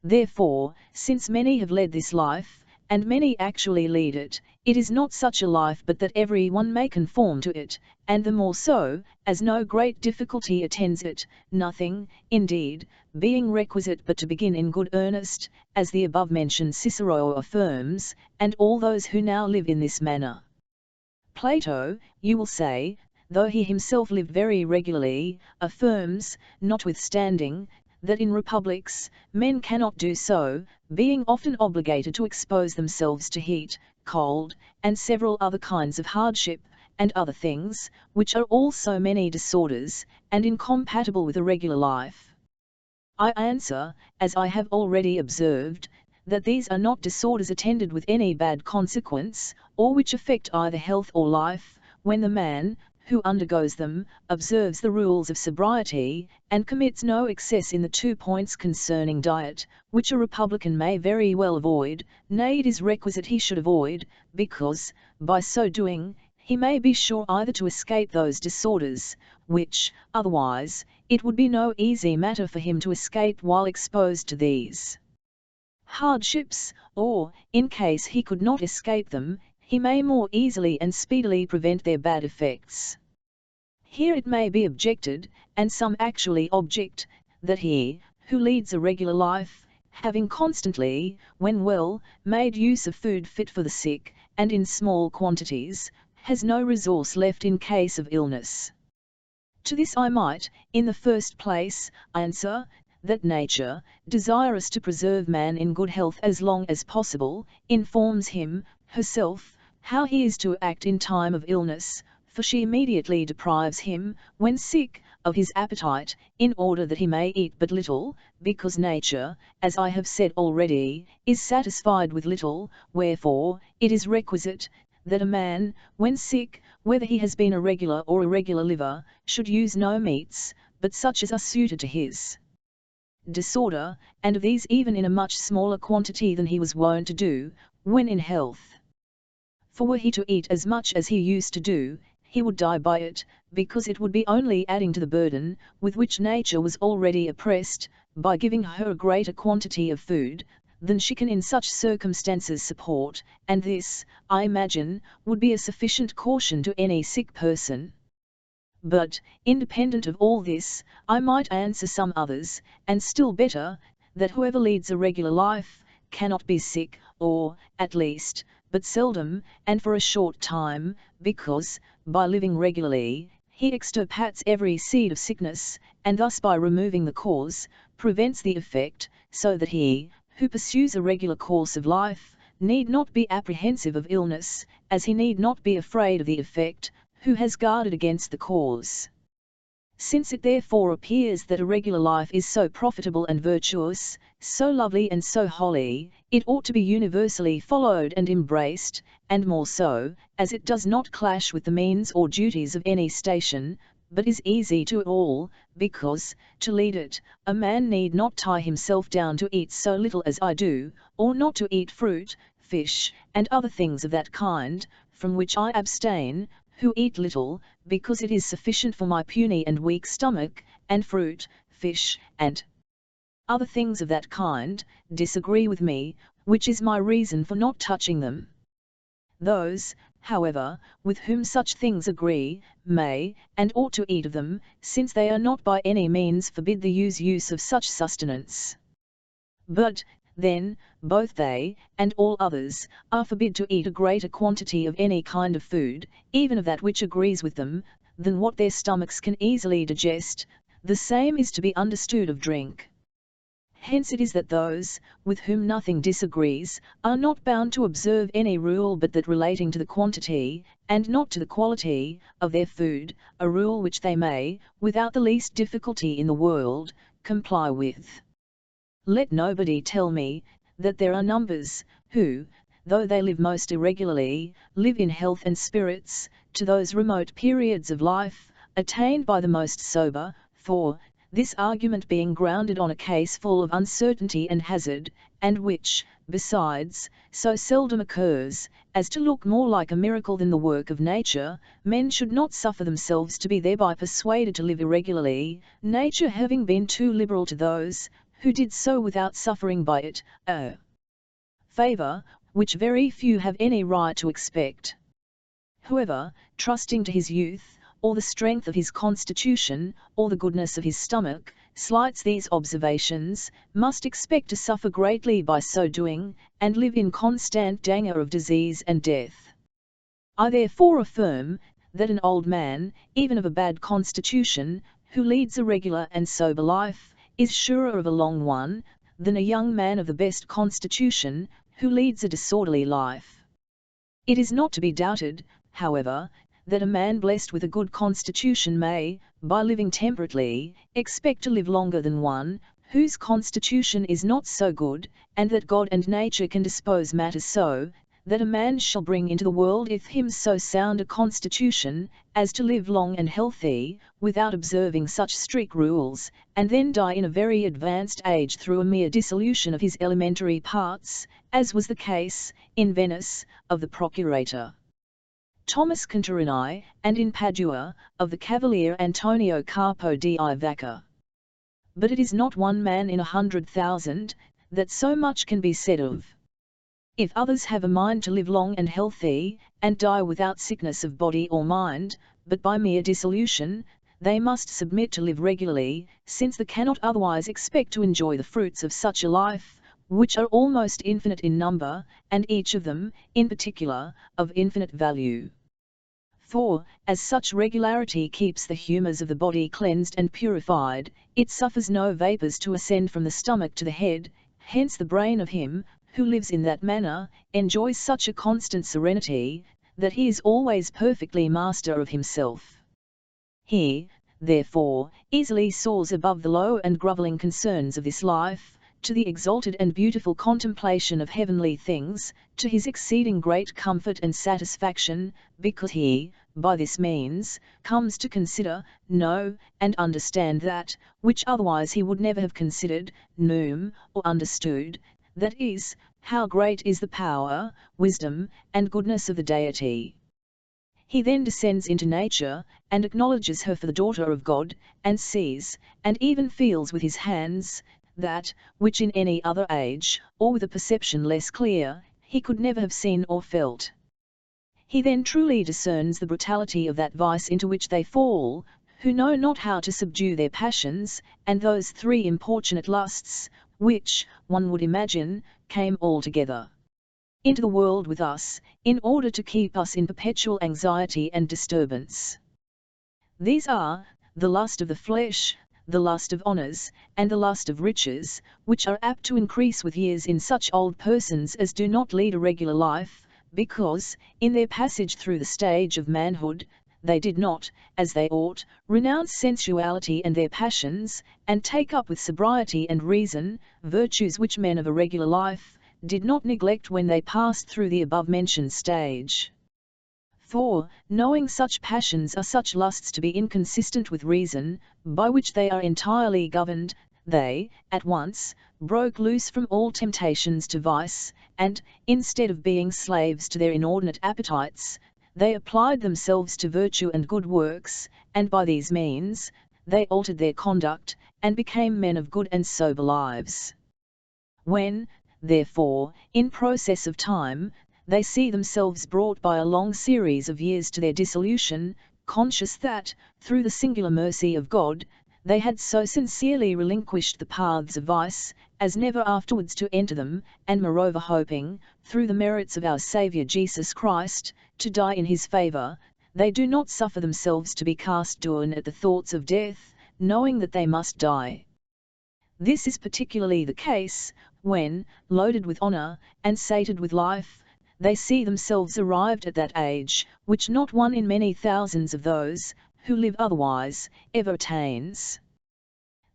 Therefore, since many have led this life, and many actually lead it, it is not such a life but that every one may conform to it, and the more so, as no great difficulty attends it, nothing, indeed, being requisite but to begin in good earnest, as the above-mentioned Cicero affirms, and all those who now live in this manner. Plato, you will say, though he himself lived very regularly, affirms, notwithstanding, that in republics, men cannot do so, being often obligated to expose themselves to heat, cold, and several other kinds of hardship, and other things, which are all so many disorders, and incompatible with a regular life. I answer, as I have already observed, that these are not disorders attended with any bad consequence, or which affect either health or life, when the man, who undergoes them, observes the rules of sobriety, and commits no excess in the 2 points concerning diet, which a republican may very well avoid, nay it is requisite he should avoid, because, by so doing, he may be sure either to escape those disorders, which, otherwise, it would be no easy matter for him to escape while exposed to these hardships, or, in case he could not escape them, he may more easily and speedily prevent their bad effects. Here it may be objected, and some actually object, that he, who leads a regular life, having constantly, when well, made use of food fit for the sick, and in small quantities, has no resource left in case of illness. To this I might, in the first place, answer, that nature, desirous to preserve man in good health as long as possible, informs him, herself, how he is to act in time of illness, for she immediately deprives him, when sick, of his appetite, in order that he may eat but little, because nature, as I have said already, is satisfied with little, wherefore, it is requisite, that a man, when sick, whether he has been a regular or irregular liver, should use no meats, but such as are suited to his disorder, and of these even in a much smaller quantity than he was wont to do, when in health. For were he to eat as much as he used to do, he would die by it, because it would be only adding to the burden, with which nature was already oppressed, by giving her a greater quantity of food, than she can in such circumstances support, and this, I imagine, would be a sufficient caution to any sick person. But, independent of all this, I might answer some others, and still better, that whoever leads a regular life, cannot be sick, or, at least, but seldom, and for a short time, because, by living regularly, he extirpates every seed of sickness, and thus by removing the cause, prevents the effect, so that he, who pursues a regular course of life, need not be apprehensive of illness, as he need not be afraid of the effect, who has guarded against the cause. Since it therefore appears that a regular life is so profitable and virtuous, so lovely and so holy, it ought to be universally followed and embraced, and more so, as it does not clash with the means or duties of any station, but is easy to all, because, to lead it, a man need not tie himself down to eat so little as I do, or not to eat fruit, fish, and other things of that kind, from which I abstain, who eat little, because it is sufficient for my puny and weak stomach, and fruit, fish, and other things of that kind, disagree with me, which is my reason for not touching them. Those, however, with whom such things agree, may, and ought to eat of them, since they are not by any means forbid the use of such sustenance. But, then, both they, and all others, are forbid to eat a greater quantity of any kind of food, even of that which agrees with them, than what their stomachs can easily digest. The same is to be understood of drink. Hence it is that those, with whom nothing disagrees, are not bound to observe any rule but that relating to the quantity, and not to the quality, of their food, a rule which they may, without the least difficulty in the world, comply with. Let nobody tell me, that there are numbers, who, though they live most irregularly, live in health and spirits, to those remote periods of life, attained by the most sober, for, this argument being grounded on a case full of uncertainty and hazard, and which, besides, so seldom occurs, as to look more like a miracle than the work of nature, men should not suffer themselves to be thereby persuaded to live irregularly, nature having been too liberal to those, who did so without suffering by it, a favour, which very few have any right to expect. Whoever, trusting to his youth, or the strength of his constitution, or the goodness of his stomach, slights these observations, must expect to suffer greatly by so doing, and live in constant danger of disease and death. I therefore affirm, that an old man, even of a bad constitution, who leads a regular and sober life, is surer of a long one, than a young man of the best constitution, who leads a disorderly life. It is not to be doubted, however, that a man blessed with a good constitution may, by living temperately, expect to live longer than one, whose constitution is not so good, and that God and nature can dispose matters so, that a man shall bring into the world if him so sound a constitution, as to live long and healthy, without observing such strict rules, and then die in a very advanced age through a mere dissolution of his elementary parts, as was the case, in Venice, of the procurator Thomas Contarini, and in Padua, of the cavalier Antonio Carpo di Vacca. But it is not one man in 100,000, that so much can be said of. If others have a mind to live long and healthy, and die without sickness of body or mind, but by mere dissolution, they must submit to live regularly, since they cannot otherwise expect to enjoy the fruits of such a life, which are almost infinite in number, and each of them, in particular, of infinite value. For, as such regularity keeps the humours of the body cleansed and purified, it suffers no vapours to ascend from the stomach to the head, hence the brain of him, who lives in that manner, enjoys such a constant serenity, that he is always perfectly master of himself. He, therefore, easily soars above the low and grovelling concerns of this life, to the exalted and beautiful contemplation of heavenly things, to his exceeding great comfort and satisfaction, because he, by this means, comes to consider, know, and understand that, which otherwise he would never have considered, known, or understood, that is, how great is the power, wisdom, and goodness of the Deity. He then descends into nature, and acknowledges her for the daughter of God, and sees, and even feels with his hands, that, which in any other age, or with a perception less clear, he could never have seen or felt. He then truly discerns the brutality of that vice into which they fall, who know not how to subdue their passions, and those three importunate lusts, which, one would imagine, came all together into the world with us, in order to keep us in perpetual anxiety and disturbance. These are, the lust of the flesh, the lust of honours, and the lust of riches, which are apt to increase with years in such old persons as do not lead a regular life, because, in their passage through the stage of manhood, they did not, as they ought, renounce sensuality and their passions, and take up with sobriety and reason, virtues which men of a regular life did not neglect when they passed through the above-mentioned stage. For, knowing such passions are such lusts to be inconsistent with reason, by which they are entirely governed, they, at once, broke loose from all temptations to vice, and, instead of being slaves to their inordinate appetites, they applied themselves to virtue and good works, and by these means, they altered their conduct, and became men of good and sober lives. When, therefore, in process of time, they see themselves brought by a long series of years to their dissolution, conscious that, through the singular mercy of God, they had so sincerely relinquished the paths of vice, as never afterwards to enter them, and moreover hoping, through the merits of our Saviour Jesus Christ, to die in his favour, they do not suffer themselves to be cast down at the thoughts of death, knowing that they must die. This is particularly the case, when, loaded with honour, and sated with life, they see themselves arrived at that age, which not one in many thousands of those, who live otherwise, ever attains.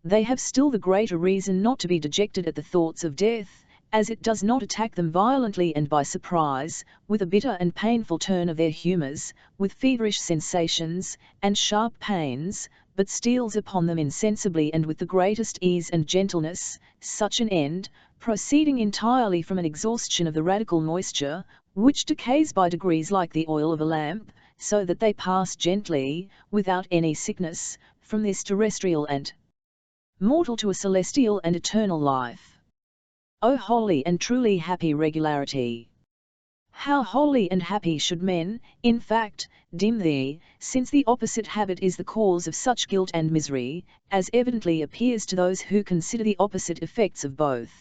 They have still the greater reason not to be dejected at the thoughts of death, as it does not attack them violently and by surprise, with a bitter and painful turn of their humours, with feverish sensations, and sharp pains, but steals upon them insensibly and with the greatest ease and gentleness, such an end, proceeding entirely from an exhaustion of the radical moisture, which decays by degrees like the oil of a lamp, so that they pass gently, without any sickness, from this terrestrial and mortal to a celestial and eternal life. O holy and truly happy regularity! How holy and happy should men, in fact, deem thee, since the opposite habit is the cause of such guilt and misery, as evidently appears to those who consider the opposite effects of both.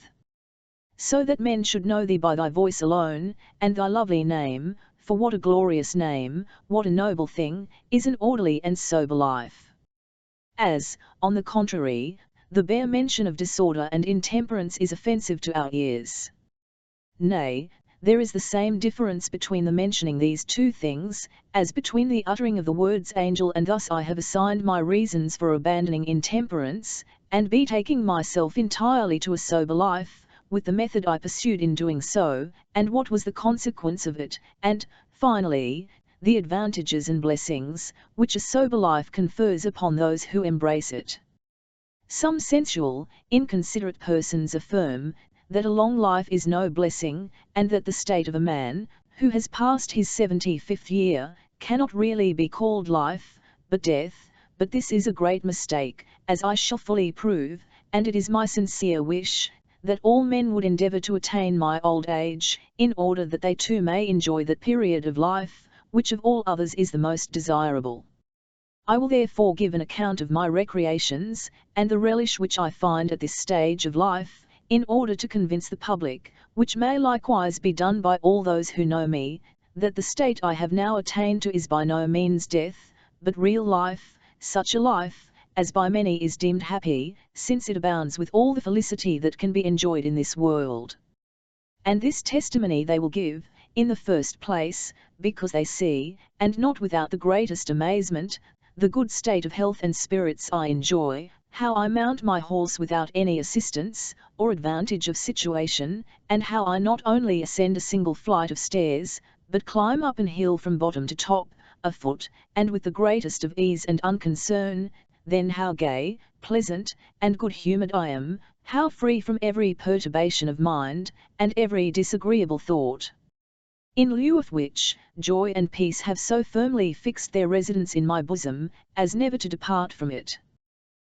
So that men should know thee by thy voice alone, and thy lovely name, for what a glorious name, what a noble thing, is an orderly and sober life. As, on the contrary, the bare mention of disorder and intemperance is offensive to our ears. Nay, there is the same difference between the mentioning these two things, as between the uttering of the words angel, and thus I have assigned my reasons for abandoning intemperance, and betaking myself entirely to a sober life, with the method I pursued in doing so, and what was the consequence of it, and, finally, the advantages and blessings, which a sober life confers upon those who embrace it. Some sensual, inconsiderate persons affirm, that a long life is no blessing, and that the state of a man, who has passed his 75th year, cannot really be called life, but death, but this is a great mistake, as I shall fully prove, and it is my sincere wish, that all men would endeavour to attain my old age, in order that they too may enjoy that period of life, which of all others is the most desirable. I will therefore give an account of my recreations, and the relish which I find at this stage of life, in order to convince the public, which may likewise be done by all those who know me, that the state I have now attained to is by no means death, but real life, such a life, as by many is deemed happy, since it abounds with all the felicity that can be enjoyed in this world. And this testimony they will give, in the first place, because they see, and not without the greatest amazement, the good state of health and spirits I enjoy, how I mount my horse without any assistance, or advantage of situation, and how I not only ascend a single flight of stairs, but climb up an hill from bottom to top, afoot, and with the greatest of ease and unconcern, then how gay, pleasant, and good-humoured I am, how free from every perturbation of mind, and every disagreeable thought. In lieu of which, joy and peace have so firmly fixed their residence in my bosom, as never to depart from it.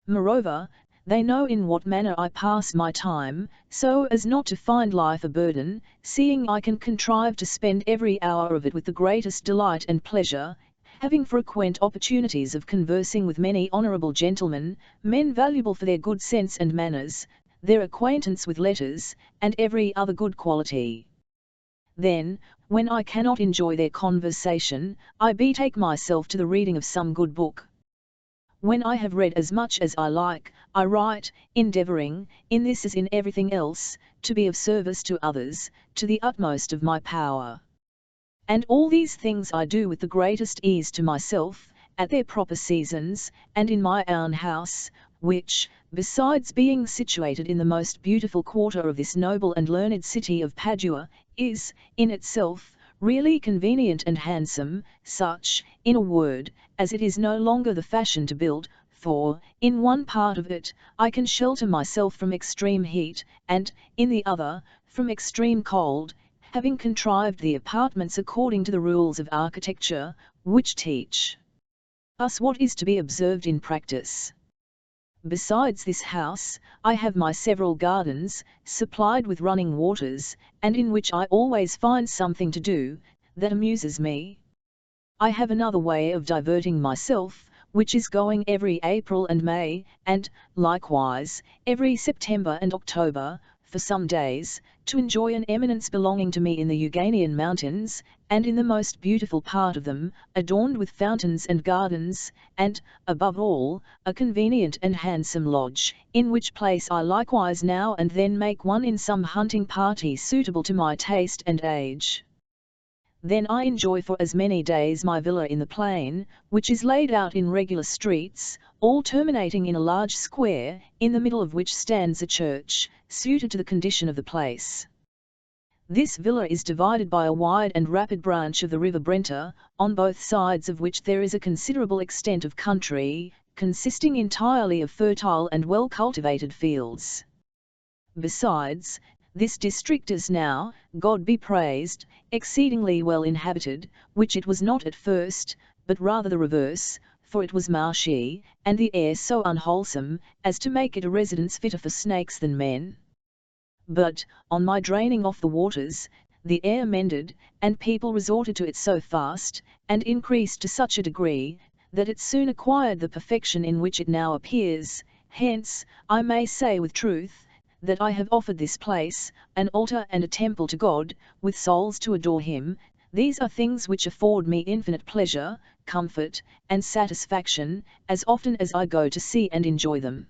Moreover, they know in what manner I pass my time, so as not to find life a burden, seeing I can contrive to spend every hour of it with the greatest delight and pleasure, having frequent opportunities of conversing with many honourable gentlemen, men valuable for their good sense and manners, their acquaintance with letters, and every other good quality. Then, when I cannot enjoy their conversation, I betake myself to the reading of some good book. When I have read as much as I like, I write, endeavouring, in this as in everything else, to be of service to others, to the utmost of my power. And all these things I do with the greatest ease to myself, at their proper seasons, and in my own house, which, besides being situated in the most beautiful quarter of this noble and learned city of Padua, is, in itself, really convenient and handsome, such, in a word, as it is no longer the fashion to build, for, in one part of it, I can shelter myself from extreme heat, and, in the other, from extreme cold, having contrived the apartments according to the rules of architecture, which teach us what is to be observed in practice. Besides this house, I have my several gardens, supplied with running waters, and in which I always find something to do, that amuses me. I have another way of diverting myself, which is going every April and May, and, likewise, every September and October, for some days, to enjoy an eminence belonging to me in the Euganean mountains, and in the most beautiful part of them, adorned with fountains and gardens, and, above all, a convenient and handsome lodge, in which place I likewise now and then make one in some hunting party suitable to my taste and age. Then I enjoy for as many days my villa in the plain, which is laid out in regular streets, all terminating in a large square, in the middle of which stands a church, suited to the condition of the place. This villa is divided by a wide and rapid branch of the river Brenta, on both sides of which there is a considerable extent of country, consisting entirely of fertile and well-cultivated fields. Besides, this district is now, God be praised, exceedingly well inhabited, which it was not at first, but rather the reverse, for it was marshy, and the air so unwholesome, as to make it a residence fitter for snakes than men. But, on my draining off the waters, the air mended, and people resorted to it so fast, and increased to such a degree, that it soon acquired the perfection in which it now appears. Hence, I may say with truth, that I have offered this place, an altar and a temple to God, with souls to adore Him. These are things which afford me infinite pleasure, comfort, and satisfaction, as often as I go to see and enjoy them.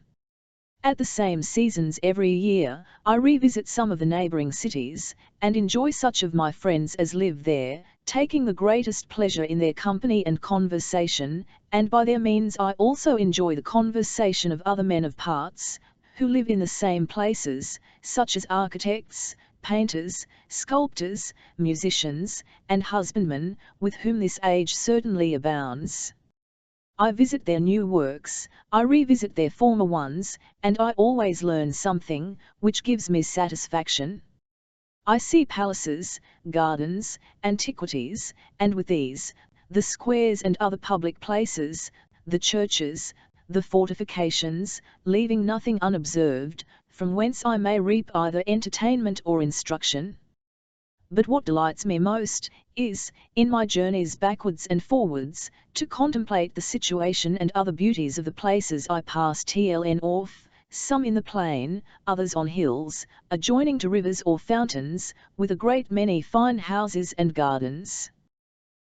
At the same seasons every year, I revisit some of the neighbouring cities, and enjoy such of my friends as live there, taking the greatest pleasure in their company and conversation, and by their means I also enjoy the conversation of other men of parts, who live in the same places, such as architects, painters, sculptors, musicians, and husbandmen, with whom this age certainly abounds. I visit their new works, I revisit their former ones, and I always learn something, which gives me satisfaction. I see palaces, gardens, antiquities, and with these, the squares and other public places, the churches, the fortifications, leaving nothing unobserved, from whence I may reap either entertainment or instruction. But what delights me most, is, in my journeys backwards and forwards, to contemplate the situation and other beauties of the places I pass tln off, some in the plain, others on hills, adjoining to rivers or fountains, with a great many fine houses and gardens.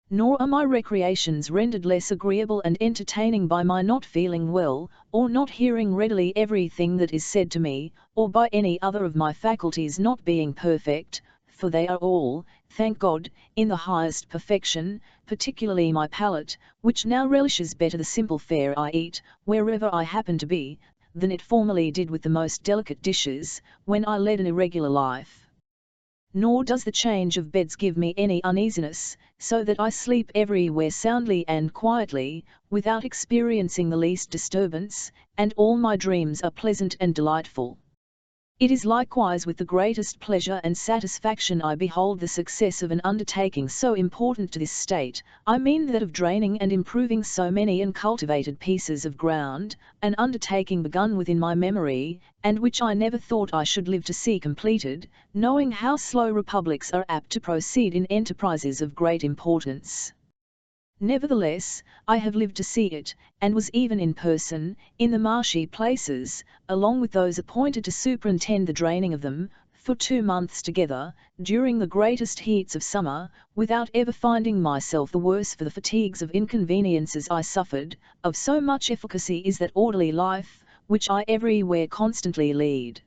Nor are my recreations rendered less agreeable and entertaining by my not feeling well, or not hearing readily everything that is said to me, or by any other of my faculties not being perfect, for they are all, thank God, in the highest perfection, particularly my palate, which now relishes better the simple fare I eat, wherever I happen to be, than it formerly did with the most delicate dishes, when I led an irregular life. Nor does the change of beds give me any uneasiness, so that I sleep everywhere soundly and quietly, without experiencing the least disturbance, and all my dreams are pleasant and delightful. It is likewise with the greatest pleasure and satisfaction I behold the success of an undertaking so important to this state, I mean that of draining and improving so many uncultivated pieces of ground, an undertaking begun within my memory, and which I never thought I should live to see completed, knowing how slow republics are apt to proceed in enterprises of great importance. Nevertheless, I have lived to see it, and was even in person, in the marshy places, along with those appointed to superintend the draining of them, for 2 months together, during the greatest heats of summer, without ever finding myself the worse for the fatigues of inconveniences I suffered, of so much efficacy is that orderly life, which I everywhere constantly lead.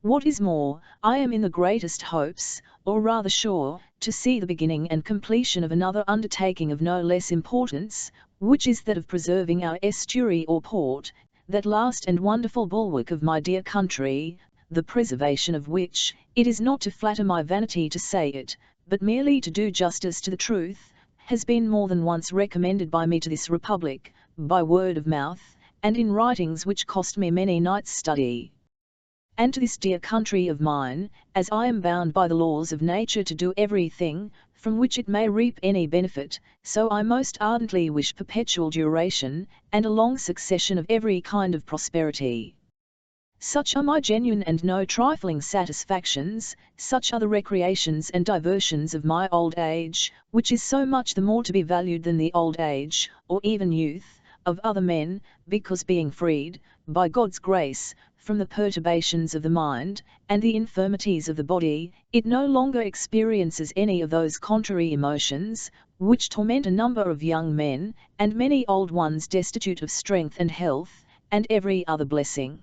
What is more, I am in the greatest hopes, or rather sure, to see the beginning and completion of another undertaking of no less importance, which is that of preserving our estuary or port, that last and wonderful bulwark of my dear country, the preservation of which, it is not to flatter my vanity to say it, but merely to do justice to the truth, has been more than once recommended by me to this republic, by word of mouth, and in writings which cost me many nights' study. And to this dear country of mine, as I am bound by the laws of nature to do everything, from which it may reap any benefit, so I most ardently wish perpetual duration, and a long succession of every kind of prosperity. Such are my genuine and no trifling satisfactions, such are the recreations and diversions of my old age, which is so much the more to be valued than the old age, or even youth, of other men, because being freed, by God's grace, from the perturbations of the mind, and the infirmities of the body, it no longer experiences any of those contrary emotions, which torment a number of young men, and many old ones destitute of strength and health, and every other blessing.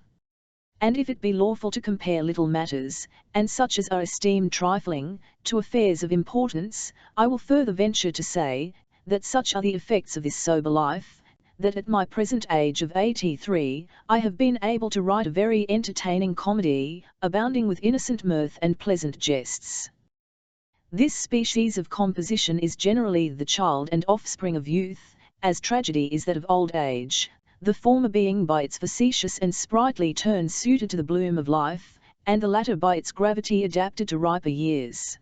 And if it be lawful to compare little matters, and such as are esteemed trifling, to affairs of importance, I will further venture to say, that such are the effects of this sober life, that at my present age of 83, I have been able to write a very entertaining comedy, abounding with innocent mirth and pleasant jests. This species of composition is generally the child and offspring of youth, as tragedy is that of old age, the former being by its facetious and sprightly turn suited to the bloom of life, and the latter by its gravity adapted to riper years.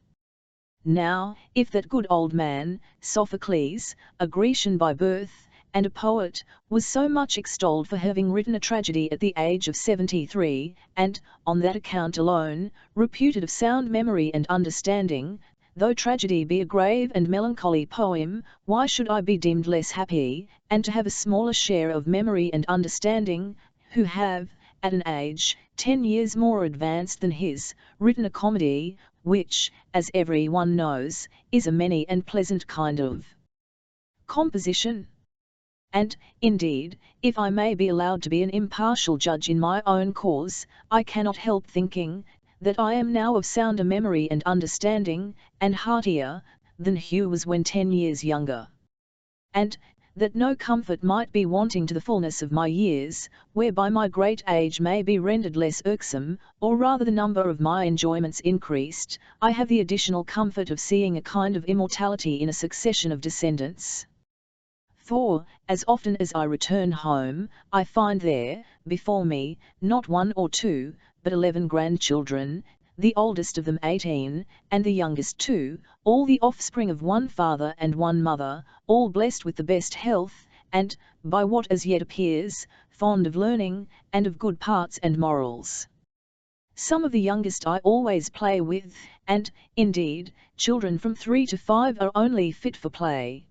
Now, if that good old man, Sophocles, a Grecian by birth, and a poet, was so much extolled for having written a tragedy at the age of 73, and, on that account alone, reputed of sound memory and understanding, though tragedy be a grave and melancholy poem, why should I be deemed less happy, and to have a smaller share of memory and understanding, who have, at an age 10 years more advanced than his, written a comedy, which, as every one knows, is a many and pleasant kind of composition? And, indeed, if I may be allowed to be an impartial judge in my own cause, I cannot help thinking, that I am now of sounder memory and understanding, and heartier, than Hugh was when 10 years younger. And, that no comfort might be wanting to the fullness of my years, whereby my great age may be rendered less irksome, or rather the number of my enjoyments increased, I have the additional comfort of seeing a kind of immortality in a succession of descendants. For, as often as I return home, I find there, before me, not 1 or 2, but 11 grandchildren, the oldest of them 18, and the youngest 2, all the offspring of one father and one mother, all blessed with the best health, and, by what as yet appears, fond of learning, and of good parts and morals. Some of the youngest I always play with, and, indeed, children from 3 to 5 are only fit for play.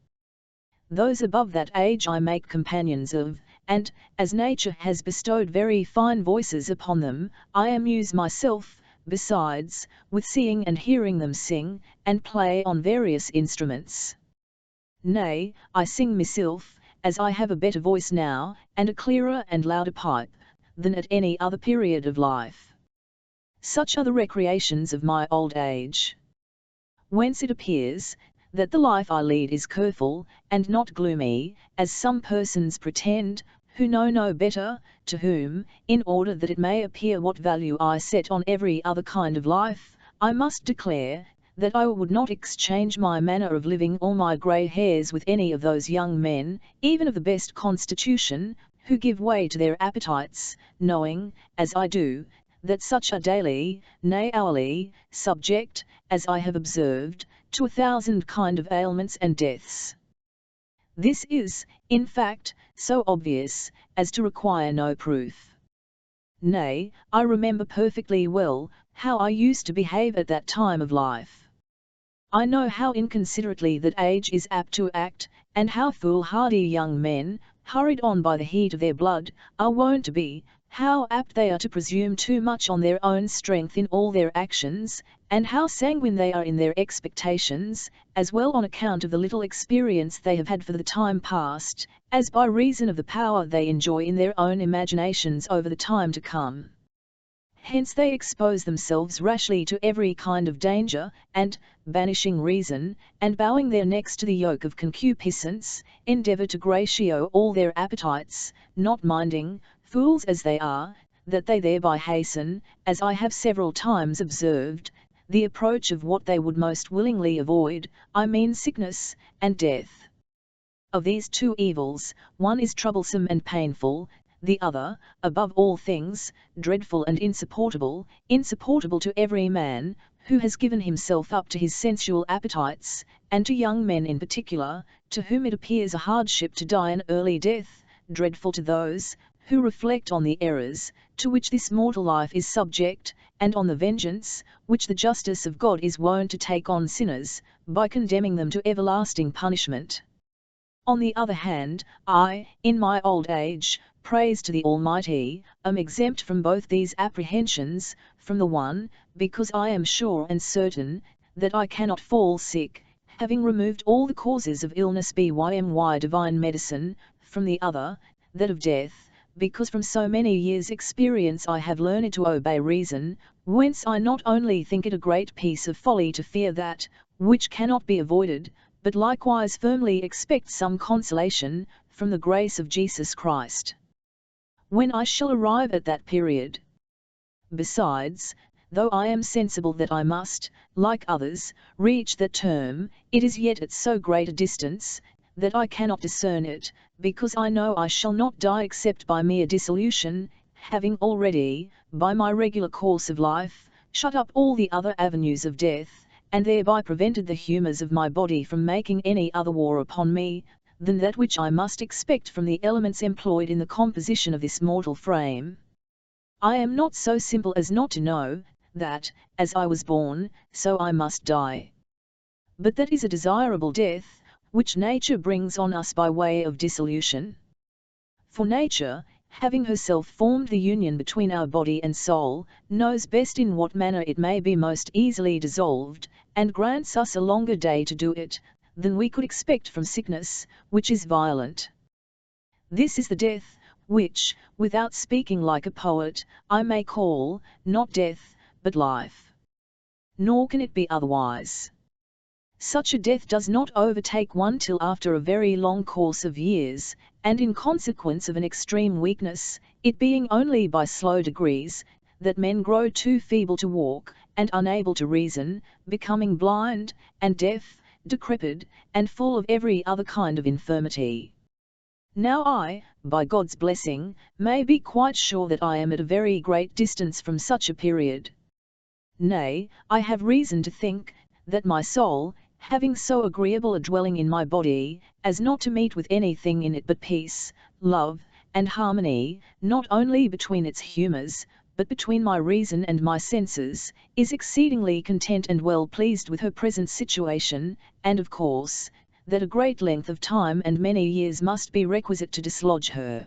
Those above that age I make companions of, and, as nature has bestowed very fine voices upon them, I amuse myself, besides, with seeing and hearing them sing, and play on various instruments. Nay, I sing myself, as I have a better voice now, and a clearer and louder pipe, than at any other period of life. Such are the recreations of my old age. Whence it appears, that the life I lead is careful, and not gloomy, as some persons pretend, who know no better, to whom, in order that it may appear what value I set on every other kind of life, I must declare, that I would not exchange my manner of living or my grey hairs with any of those young men, even of the best constitution, who give way to their appetites, knowing, as I do, that such are daily, nay hourly, subject, as I have observed, to 1,000 kind of ailments and deaths. This is, in fact, so obvious, as to require no proof. Nay, I remember perfectly well, how I used to behave at that time of life. I know how inconsiderately that age is apt to act, and how foolhardy young men, hurried on by the heat of their blood, are wont to be, how apt they are to presume too much on their own strength in all their actions, and how sanguine they are in their expectations, as well on account of the little experience they have had for the time past, as by reason of the power they enjoy in their own imaginations over the time to come. Hence they expose themselves rashly to every kind of danger, and, banishing reason, and bowing their necks to the yoke of concupiscence, endeavour to gratio all their appetites, not minding, fools as they are, that they thereby hasten, as I have several times observed, the approach of what they would most willingly avoid, I mean sickness, and death. Of these two evils, one is troublesome and painful, the other, above all things, dreadful and insupportable, insupportable to every man, who has given himself up to his sensual appetites, and to young men in particular, to whom it appears a hardship to die an early death, dreadful to those, who reflect on the errors, to which this mortal life is subject, and on the vengeance, which the justice of God is wont to take on sinners, by condemning them to everlasting punishment. On the other hand, I, in my old age, praise to the Almighty, am exempt from both these apprehensions, from the one, because I am sure and certain, that I cannot fall sick, having removed all the causes of illness by divine medicine, from the other, that of death, because from so many years' experience I have learned to obey reason, whence I not only think it a great piece of folly to fear that, which cannot be avoided, but likewise firmly expect some consolation, from the grace of Jesus Christ, when I shall arrive at that period. Besides, though I am sensible that I must, like others, reach that term, it is yet at so great a distance, that I cannot discern it, because I know I shall not die except by mere dissolution, having already, by my regular course of life, shut up all the other avenues of death, and thereby prevented the humours of my body from making any other war upon me, than that which I must expect from the elements employed in the composition of this mortal frame. I am not so simple as not to know, that, as I was born, so I must die. But that is a desirable death, which nature brings on us by way of dissolution. For nature, having herself formed the union between our body and soul, knows best in what manner it may be most easily dissolved, and grants us a longer day to do it, than we could expect from sickness, which is violent. This is the death, which, without speaking like a poet, I may call, not death, but life. Nor can it be otherwise. Such a death does not overtake one till after a very long course of years, and in consequence of an extreme weakness, it being only by slow degrees, that men grow too feeble to walk, and unable to reason, becoming blind, and deaf, decrepit, and full of every other kind of infirmity. Now I, by God's blessing, may be quite sure that I am at a very great distance from such a period. Nay, I have reason to think, that my soul, having so agreeable a dwelling in my body, as not to meet with anything in it but peace, love, and harmony, not only between its humours, but between my reason and my senses, is exceedingly content and well pleased with her present situation, and of course, that a great length of time and many years must be requisite to dislodge her.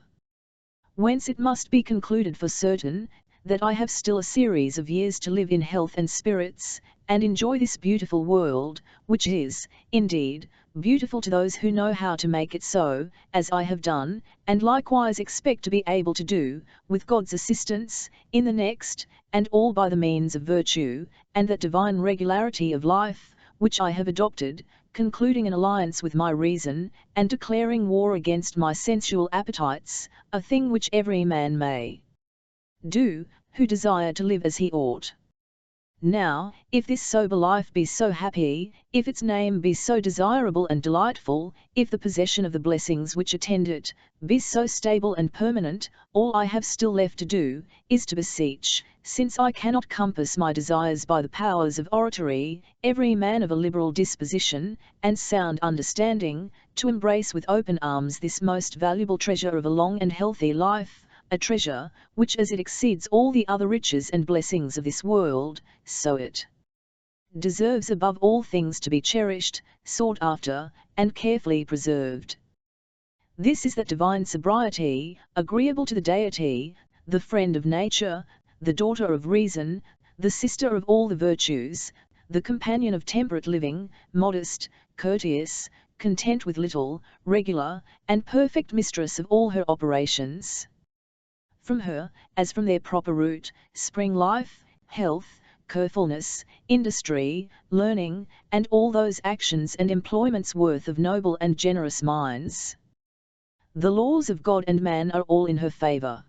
Whence it must be concluded for certain, that I have still a series of years to live in health and spirits, and enjoy this beautiful world, which is, indeed, beautiful to those who know how to make it so, as I have done, and likewise expect to be able to do, with God's assistance, in the next, and all by the means of virtue, and that divine regularity of life, which I have adopted, concluding an alliance with my reason, and declaring war against my sensual appetites, a thing which every man may do, who desire to live as he ought. Now, if this sober life be so happy, if its name be so desirable and delightful, if the possession of the blessings which attend it, be so stable and permanent, all I have still left to do, is to beseech, since I cannot compass my desires by the powers of oratory, every man of a liberal disposition, and sound understanding, to embrace with open arms this most valuable treasure of a long and healthy life, a treasure, which as it exceeds all the other riches and blessings of this world, so it deserves above all things to be cherished, sought after, and carefully preserved. This is that divine sobriety, agreeable to the Deity, the friend of nature, the daughter of reason, the sister of all the virtues, the companion of temperate living, modest, courteous, content with little, regular, and perfect mistress of all her operations. From her, as from their proper root, spring life, health, carefulness, industry, learning, and all those actions and employments worth of noble and generous minds. The laws of God and man are all in her favour.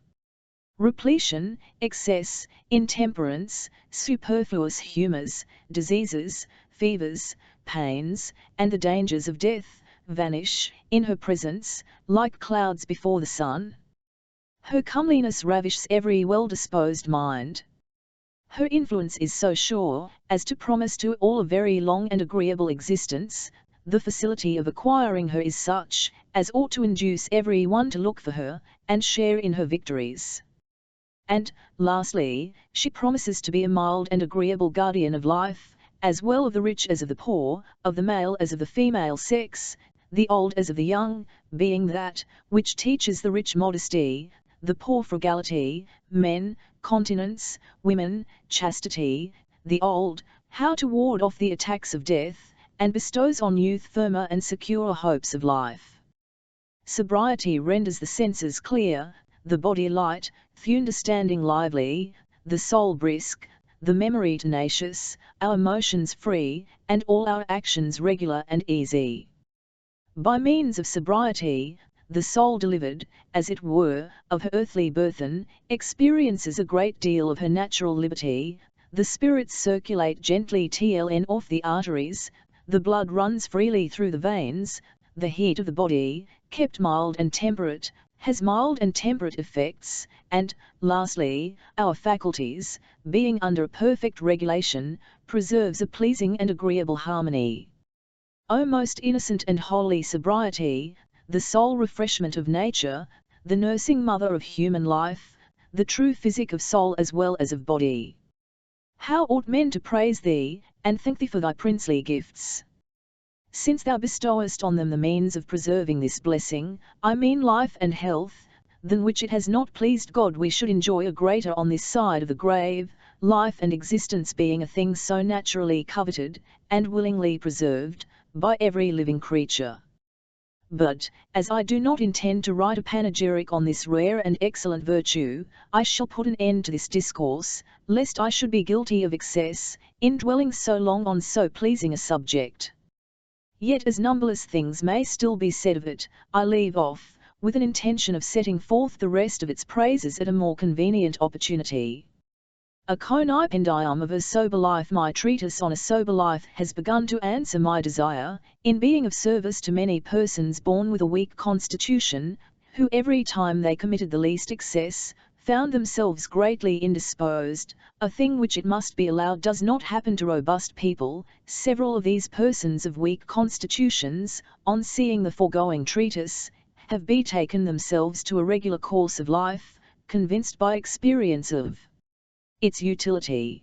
Repletion, excess, intemperance, superfluous humours, diseases, fevers, pains, and the dangers of death, vanish, in her presence, like clouds before the sun. Her comeliness ravishes every well-disposed mind. Her influence is so sure, as to promise to all a very long and agreeable existence. The facility of acquiring her is such, as ought to induce every one to look for her, and share in her victories. And, lastly, she promises to be a mild and agreeable guardian of life, as well of the rich as of the poor, of the male as of the female sex, the old as of the young, being that, which teaches the rich modesty, the poor frugality, men, continence, women, chastity, the old, how to ward off the attacks of death, and bestows on youth firmer and secure hopes of life. Sobriety renders the senses clear, the body light, the understanding lively, the soul brisk, the memory tenacious, our emotions free, and all our actions regular and easy. By means of sobriety, the soul delivered, as it were, of her earthly burthen, experiences a great deal of her natural liberty, the spirits circulate gently off the arteries, the blood runs freely through the veins, the heat of the body, kept mild and temperate, has mild and temperate effects, and, lastly, our faculties, being under perfect regulation, preserves a pleasing and agreeable harmony. O most innocent and holy sobriety, the sole refreshment of nature, the nursing mother of human life, the true physic of soul as well as of body. How ought men to praise thee, and thank thee for thy princely gifts! Since thou bestowest on them the means of preserving this blessing, I mean life and health, than which it has not pleased God we should enjoy a greater on this side of the grave, life and existence being a thing so naturally coveted, and willingly preserved, by every living creature. But, as I do not intend to write a panegyric on this rare and excellent virtue, I shall put an end to this discourse, lest I should be guilty of excess, in dwelling so long on so pleasing a subject. Yet as numberless things may still be said of it, I leave off, with an intention of setting forth the rest of its praises at a more convenient opportunity. A compendium of a sober life. My treatise on a sober life has begun to answer my desire, in being of service to many persons born with a weak constitution, who every time they committed the least excess, found themselves greatly indisposed, a thing which it must be allowed does not happen to robust people. Several of these persons of weak constitutions, on seeing the foregoing treatise, have betaken themselves to a regular course of life, convinced by experience of its utility.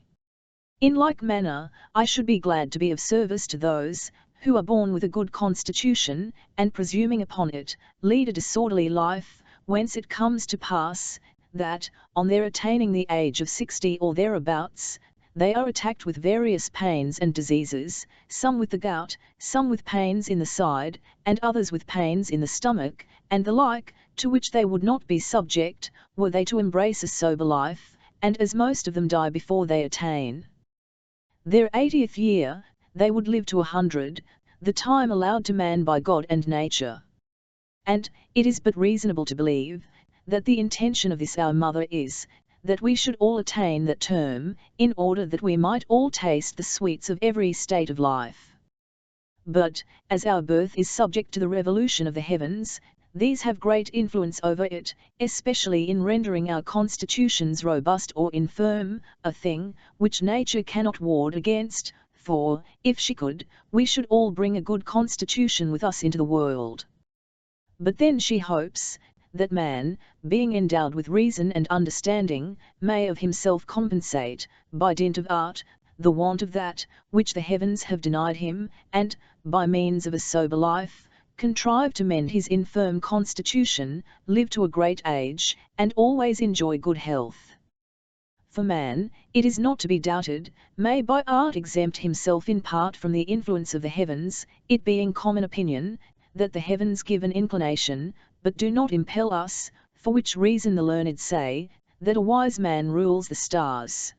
In like manner, I should be glad to be of service to those, who are born with a good constitution, and presuming upon it, lead a disorderly life, whence it comes to pass, that, on their attaining the age of 60 or thereabouts, they are attacked with various pains and diseases, some with the gout, some with pains in the side, and others with pains in the stomach, and the like, to which they would not be subject, were they to embrace a sober life, and as most of them die before they attain their 80th year, they would live to 100, the time allowed to man by God and nature. And it is but reasonable to believe, that the intention of this our mother is, that we should all attain that term, in order that we might all taste the sweets of every state of life. But, as our birth is subject to the revolution of the heavens, these have great influence over it, especially in rendering our constitutions robust or infirm, a thing which nature cannot ward against, for, if she could, we should all bring a good constitution with us into the world. But then she hopes, that man, being endowed with reason and understanding, may of himself compensate, by dint of art, the want of that, which the heavens have denied him, and, by means of a sober life, contrive to mend his infirm constitution, live to a great age, and always enjoy good health. For man, it is not to be doubted, may by art exempt himself in part from the influence of the heavens, it being common opinion, that the heavens give an inclination, but do not impel us, for which reason the learned say, that a wise man rules the stars.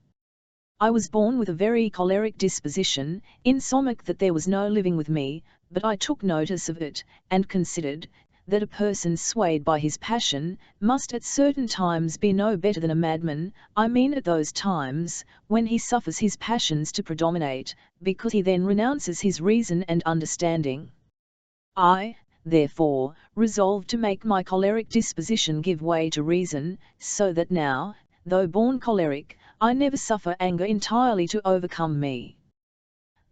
I was born with a very choleric disposition, insomuch that there was no living with me, but I took notice of it, and considered, that a person swayed by his passion, must at certain times be no better than a madman, I mean at those times, when he suffers his passions to predominate, because he then renounces his reason and understanding. I, therefore, resolved to make my choleric disposition give way to reason, so that now, though born choleric, I never suffer anger entirely to overcome me.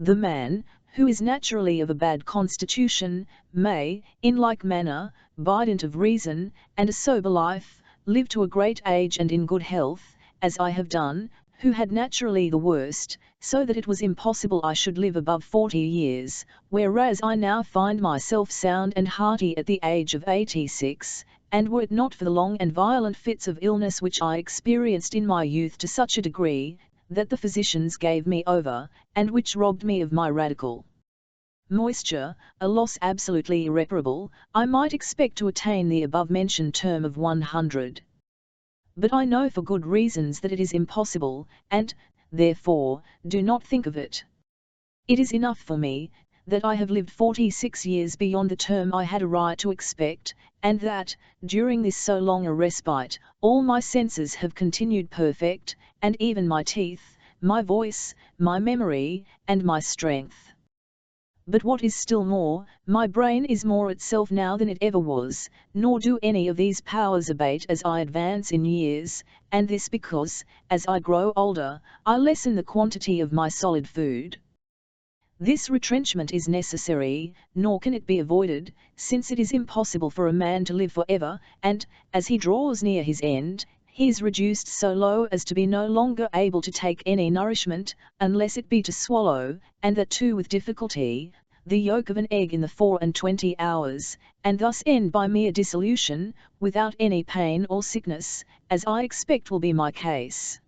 The man, who is naturally of a bad constitution, may, in like manner, by dint of reason, and a sober life, live to a great age and in good health, as I have done, who had naturally the worst, so that it was impossible I should live above 40 years, whereas I now find myself sound and hearty at the age of 86, and were it not for the long and violent fits of illness which I experienced in my youth to such a degree, that the physicians gave me over, and which robbed me of my radical moisture, a loss absolutely irreparable, I might expect to attain the above-mentioned term of 100. But I know for good reasons that it is impossible, and, therefore, do not think of it. It is enough for me, that I have lived 46 years beyond the term I had a right to expect, and that, during this so long a respite, all my senses have continued perfect, and even my teeth, my voice, my memory, and my strength. But what is still more, my brain is more itself now than it ever was, nor do any of these powers abate as I advance in years, and this because, as I grow older, I lessen the quantity of my solid food. This retrenchment is necessary, nor can it be avoided, since it is impossible for a man to live for ever, and, as he draws near his end, he is reduced so low as to be no longer able to take any nourishment, unless it be to swallow, and that too with difficulty, the yolk of an egg in the 24 hours, and thus end by mere dissolution, without any pain or sickness, as I expect will be my case.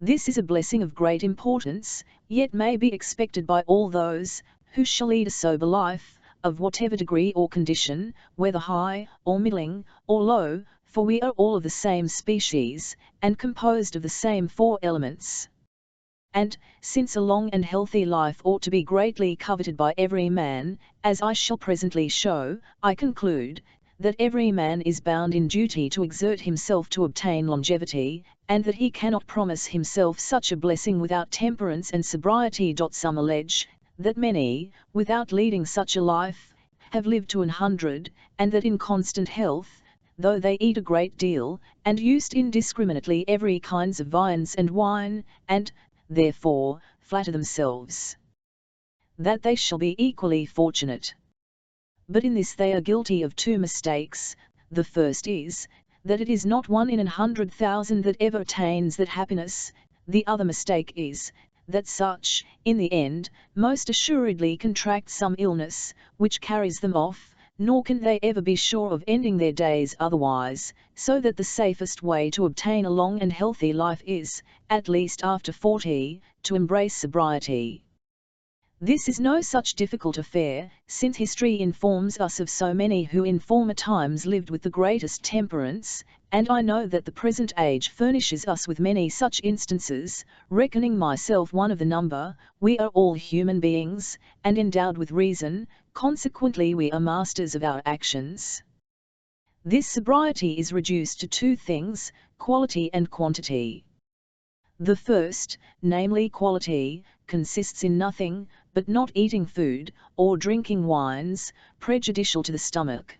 This is a blessing of great importance, yet may be expected by all those, who shall lead a sober life, of whatever degree or condition, whether high, or middling, or low, for we are all of the same species, and composed of the same 4 elements. And, since a long and healthy life ought to be greatly coveted by every man, as I shall presently show, I conclude, that every man is bound in duty to exert himself to obtain longevity, and that he cannot promise himself such a blessing without temperance and sobriety. Some allege, that many, without leading such a life, have lived to 100, and that in constant health, though they eat a great deal, and used indiscriminately every kinds of viands and wine, and, therefore, flatter themselves that they shall be equally fortunate. But in this they are guilty of two mistakes. The first is, that it is not 1 in 100,000 that ever attains that happiness. The other mistake is, that such, in the end, most assuredly contract some illness, which carries them off, nor can they ever be sure of ending their days otherwise, so that the safest way to obtain a long and healthy life is, at least after 40, to embrace sobriety. This is no such difficult affair, since history informs us of so many who in former times lived with the greatest temperance, and I know that the present age furnishes us with many such instances. Reckoning myself one of the number, we are all human beings, and endowed with reason, consequently we are masters of our actions. This sobriety is reduced to two things, quality and quantity. The first, namely quality, consists in nothing but not eating food, or drinking wines, prejudicial to the stomach.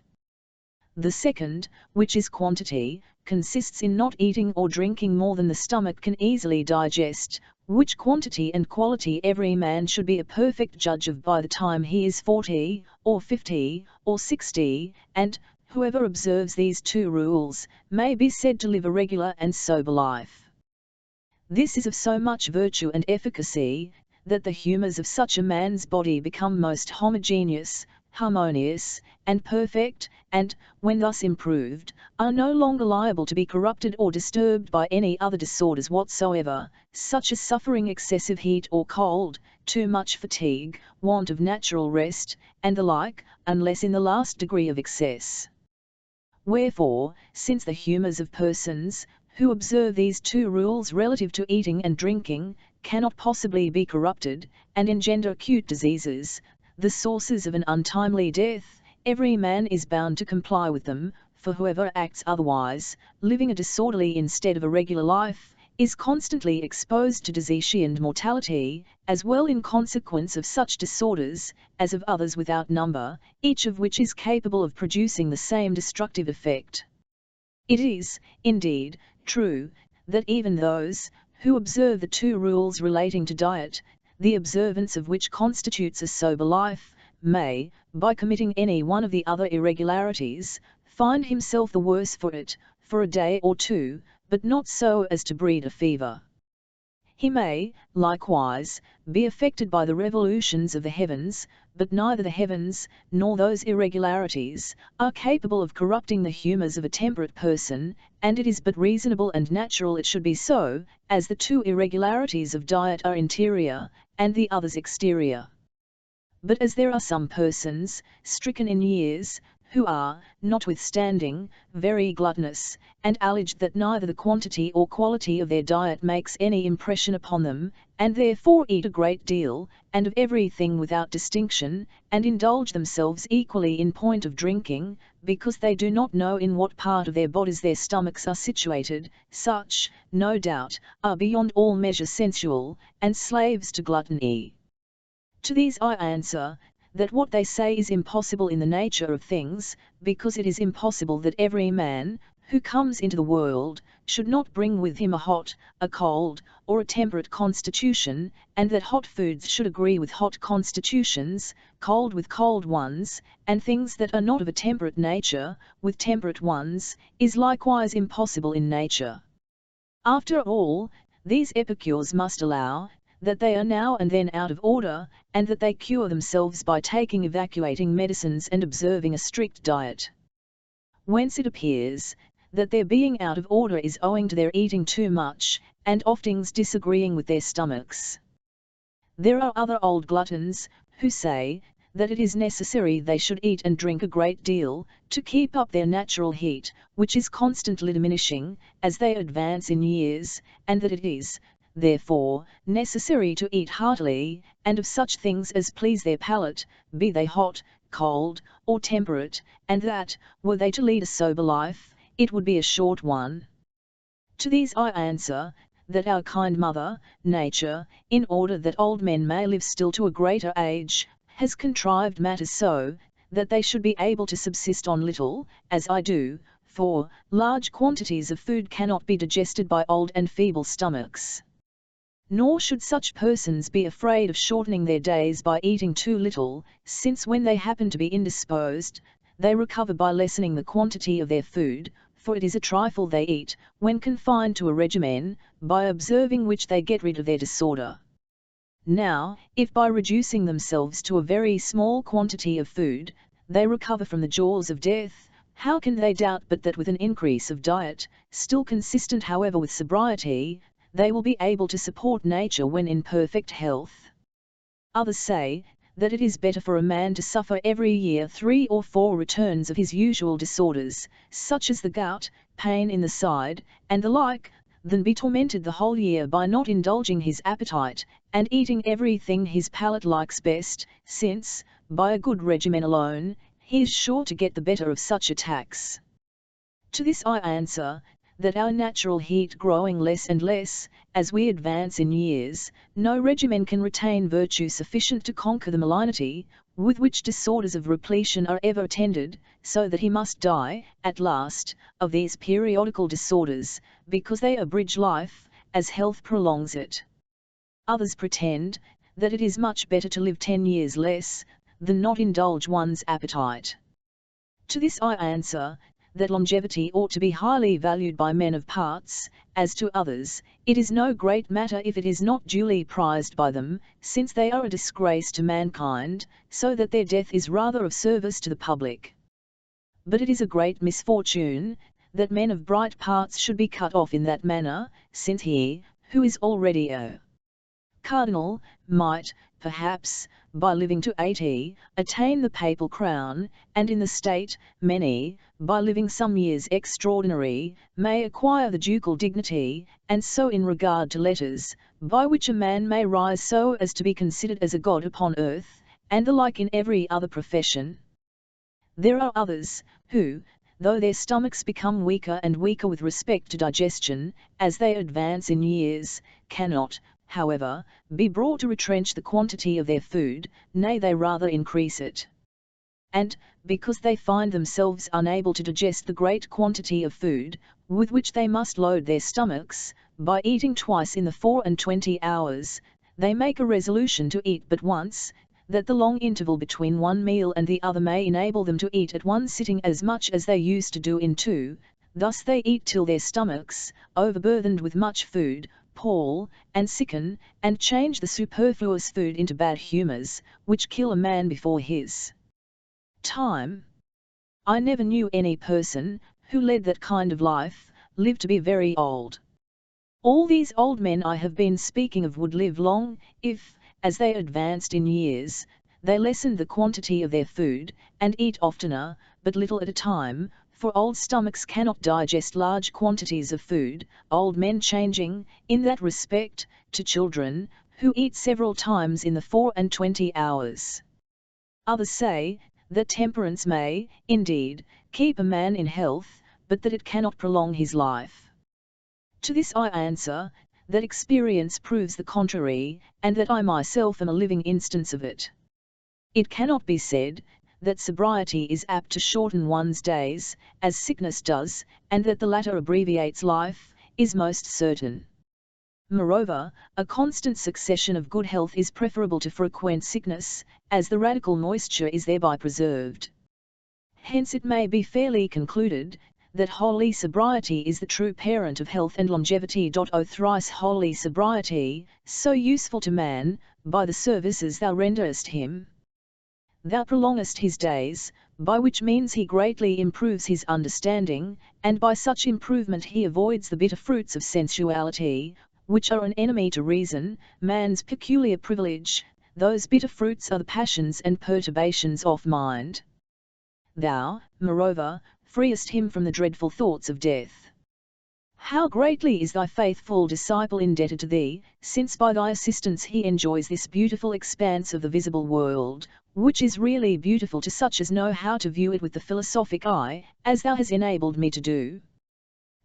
The second, which is quantity, consists in not eating or drinking more than the stomach can easily digest, which quantity and quality every man should be a perfect judge of by the time he is 40, or 50, or 60, and, whoever observes these two rules, may be said to live a regular and sober life. This is of so much virtue and efficacy, that the humours of such a man's body become most homogeneous, harmonious, and perfect, and, when thus improved, are no longer liable to be corrupted or disturbed by any other disorders whatsoever, such as suffering excessive heat or cold, too much fatigue, want of natural rest, and the like, unless in the last degree of excess. Wherefore, since the humours of persons, who observe these two rules relative to eating and drinking, cannot possibly be corrupted, and engender acute diseases, the sources of an untimely death, every man is bound to comply with them, for whoever acts otherwise, living a disorderly instead of a regular life, is constantly exposed to disease and mortality, as well in consequence of such disorders, as of others without number, each of which is capable of producing the same destructive effect. It is, indeed, true, that even those, who observe the two rules relating to diet, the observance of which constitutes a sober life, may, by committing any one of the other irregularities, find himself the worse for it, for a day or two, but not so as to breed a fever. He may, likewise, be affected by the revolutions of the heavens, but neither the heavens, nor those irregularities, are capable of corrupting the humours of a temperate person, and it is but reasonable and natural it should be so, as the two irregularities of diet are interior, and the others exterior. But as there are some persons, stricken in years, who are, notwithstanding, very gluttonous, and alleged that neither the quantity or quality of their diet makes any impression upon them, and therefore eat a great deal, and of everything without distinction, and indulge themselves equally in point of drinking, because they do not know in what part of their bodies their stomachs are situated, such, no doubt, are beyond all measure sensual, and slaves to gluttony. To these I answer, that what they say is impossible in the nature of things, because it is impossible that every man, who comes into the world, should not bring with him a hot, a cold, or a temperate constitution, and that hot foods should agree with hot constitutions, cold with cold ones, and things that are not of a temperate nature, with temperate ones, is likewise impossible in nature. After all, these epicures must allow, that they are now and then out of order, and that they cure themselves by taking evacuating medicines and observing a strict diet. Whence it appears, that their being out of order is owing to their eating too much, and oftings disagreeing with their stomachs. There are other old gluttons, who say, that it is necessary they should eat and drink a great deal, to keep up their natural heat, which is constantly diminishing, as they advance in years, and that it is, therefore, necessary to eat heartily, and of such things as please their palate, be they hot, cold, or temperate, and that, were they to lead a sober life, it would be a short one. To these I answer, that our kind mother, nature, in order that old men may live still to a greater age, has contrived matters so, that they should be able to subsist on little, as I do, for large quantities of food cannot be digested by old and feeble stomachs. Nor should such persons be afraid of shortening their days by eating too little, since when they happen to be indisposed, they recover by lessening the quantity of their food, for it is a trifle they eat, when confined to a regimen, by observing which they get rid of their disorder. Now, if by reducing themselves to a very small quantity of food, they recover from the jaws of death, how can they doubt but that with an increase of diet, still consistent however with sobriety, they will be able to support nature when in perfect health? Others say, that it is better for a man to suffer every year 3 or 4 returns of his usual disorders, such as the gout, pain in the side, and the like, than be tormented the whole year by not indulging his appetite, and eating everything his palate likes best, since, by a good regimen alone, he is sure to get the better of such attacks. To this I answer, that our natural heat growing less and less, as we advance in years, no regimen can retain virtue sufficient to conquer the malignity, with which disorders of repletion are ever attended, so that he must die, at last, of these periodical disorders, because they abridge life, as health prolongs it. Others pretend, that it is much better to live 10 years less, than not indulge one's appetite. To this I answer, that longevity ought to be highly valued by men of parts. As to others, it is no great matter if it is not duly prized by them, since they are a disgrace to mankind, so that their death is rather of service to the public. But it is a great misfortune, that men of bright parts should be cut off in that manner, since he, who is already a cardinal, might, perhaps, by living to 80, attain the papal crown, and in the state, many, by living some years extraordinary, may acquire the ducal dignity, and so in regard to letters, by which a man may rise so as to be considered as a god upon earth, and the like in every other profession. There are others, who, though their stomachs become weaker and weaker with respect to digestion, as they advance in years, cannot, however, be brought to retrench the quantity of their food, nay they rather increase it. And, because they find themselves unable to digest the great quantity of food, with which they must load their stomachs, by eating twice in the 24 hours, they make a resolution to eat but once, that the long interval between one meal and the other may enable them to eat at one sitting as much as they used to do in 2, thus they eat till their stomachs, overburthened with much food, pall, and sicken, and change the superfluous food into bad humours, which kill a man before his time. I never knew any person, who led that kind of life, live to be very old. All these old men I have been speaking of would live long, if, as they advanced in years, they lessened the quantity of their food, and eat oftener, but little at a time, for old stomachs cannot digest large quantities of food, old men changing, in that respect, to children, who eat several times in the 24 hours. Others say, that temperance may, indeed, keep a man in health, but that it cannot prolong his life. To this I answer, that experience proves the contrary, and that I myself am a living instance of it. It cannot be said, that sobriety is apt to shorten one's days, as sickness does, and that the latter abbreviates life, is most certain. Moreover, a constant succession of good health is preferable to frequent sickness, as the radical moisture is thereby preserved. Hence it may be fairly concluded, that holy sobriety is the true parent of health and longevity. O thrice holy sobriety, so useful to man, by the services thou renderest him. Thou prolongest his days, by which means he greatly improves his understanding, and by such improvement he avoids the bitter fruits of sensuality, which are an enemy to reason, man's peculiar privilege. Those bitter fruits are the passions and perturbations of mind. Thou, moreover, freest him from the dreadful thoughts of death. How greatly is thy faithful disciple indebted to thee, since by thy assistance he enjoys this beautiful expanse of the visible world, which is really beautiful to such as know how to view it with the philosophic eye, as thou hast enabled me to do.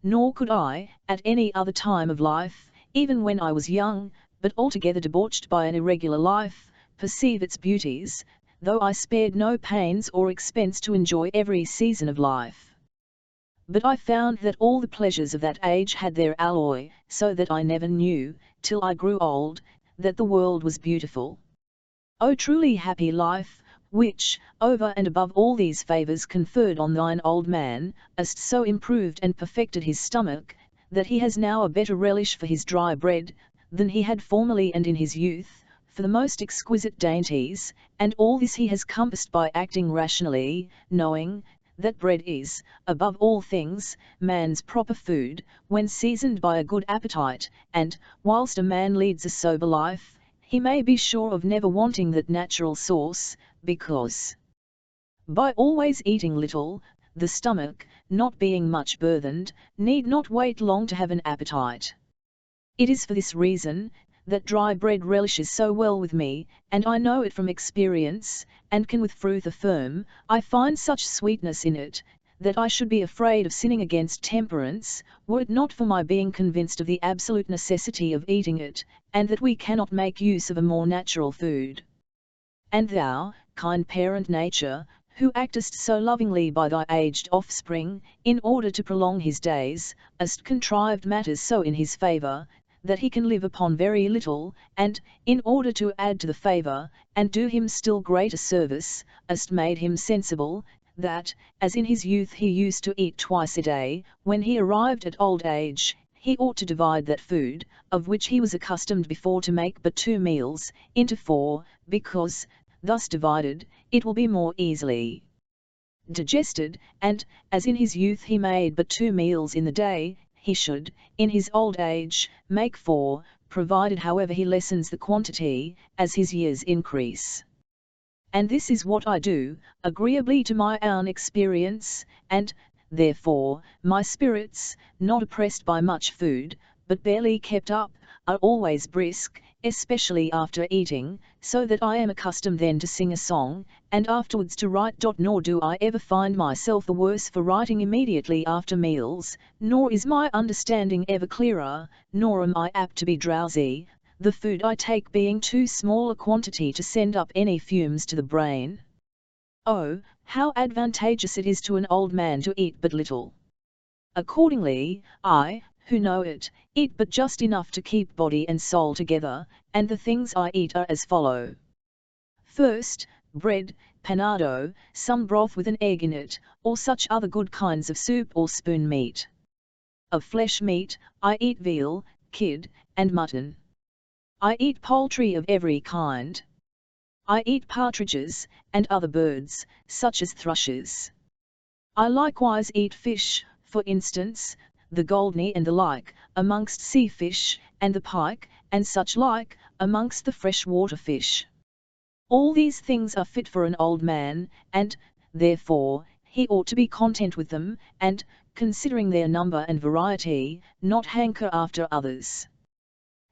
Nor could I, at any other time of life, even when I was young, but altogether debauched by an irregular life, perceive its beauties, though I spared no pains or expense to enjoy every season of life. But I found that all the pleasures of that age had their alloy, so that I never knew, till I grew old, that the world was beautiful. O truly happy life, which, over and above all these favours conferred on thine old man, hast so improved and perfected his stomach, that he has now a better relish for his dry bread, than he had formerly and in his youth, for the most exquisite dainties, and all this he has compassed by acting rationally, knowing, that bread is, above all things, man's proper food, when seasoned by a good appetite, and, whilst a man leads a sober life, he may be sure of never wanting that natural sauce, because by always eating little, the stomach, not being much burthened, need not wait long to have an appetite. It is for this reason, that dry bread relishes so well with me, and I know it from experience, and can with truth affirm, I find such sweetness in it, that I should be afraid of sinning against temperance, were it not for my being convinced of the absolute necessity of eating it, and that we cannot make use of a more natural food. And thou, kind parent Nature, who actest so lovingly by thy aged offspring, in order to prolong his days, hast contrived matters so in his favour, that he can live upon very little, and, in order to add to the favour, and do him still greater service, hast made him sensible, that, as in his youth he used to eat twice a day, when he arrived at old age, he ought to divide that food, of which he was accustomed before to make but 2 meals, into 4, because, thus divided, it will be more easily digested, and, as in his youth he made but 2 meals in the day, he should, in his old age, make 4, provided however he lessens the quantity, as his years increase. And this is what I do, agreeably to my own experience, and, therefore, my spirits, not oppressed by much food, but barely kept up, are always brisk, especially after eating, so that I am accustomed then to sing a song, and afterwards to write. Nor do I ever find myself the worse for writing immediately after meals, nor is my understanding ever clearer, nor am I apt to be drowsy, the food I take being too small a quantity to send up any fumes to the brain. Oh, how advantageous it is to an old man to eat but little! Accordingly, I, who know it, eat but just enough to keep body and soul together, and the things I eat are as follow. First, bread, panado, some broth with an egg in it, or such other good kinds of soup or spoon meat. Of flesh meat, I eat veal, kid, and mutton. I eat poultry of every kind. I eat partridges, and other birds, such as thrushes. I likewise eat fish, for instance, the goldney and the like, amongst sea fish, and the pike, and such like, amongst the fresh water fish. All these things are fit for an old man, and, therefore, he ought to be content with them, and, considering their number and variety, not hanker after others.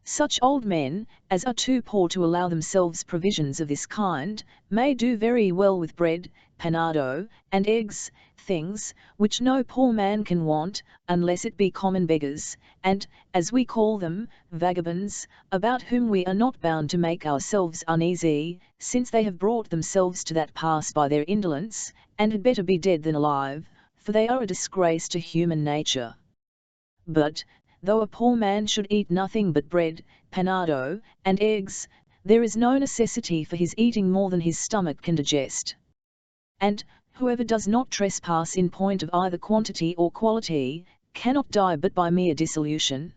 Such old men, as are too poor to allow themselves provisions of this kind, may do very well with bread, panado, and eggs, things, which no poor man can want, unless it be common beggars, and, as we call them, vagabonds, about whom we are not bound to make ourselves uneasy, since they have brought themselves to that pass by their indolence, and had better be dead than alive, for they are a disgrace to human nature. But, though a poor man should eat nothing but bread, panado, and eggs, there is no necessity for his eating more than his stomach can digest. And, whoever does not trespass in point of either quantity or quality, cannot die but by mere dissolution.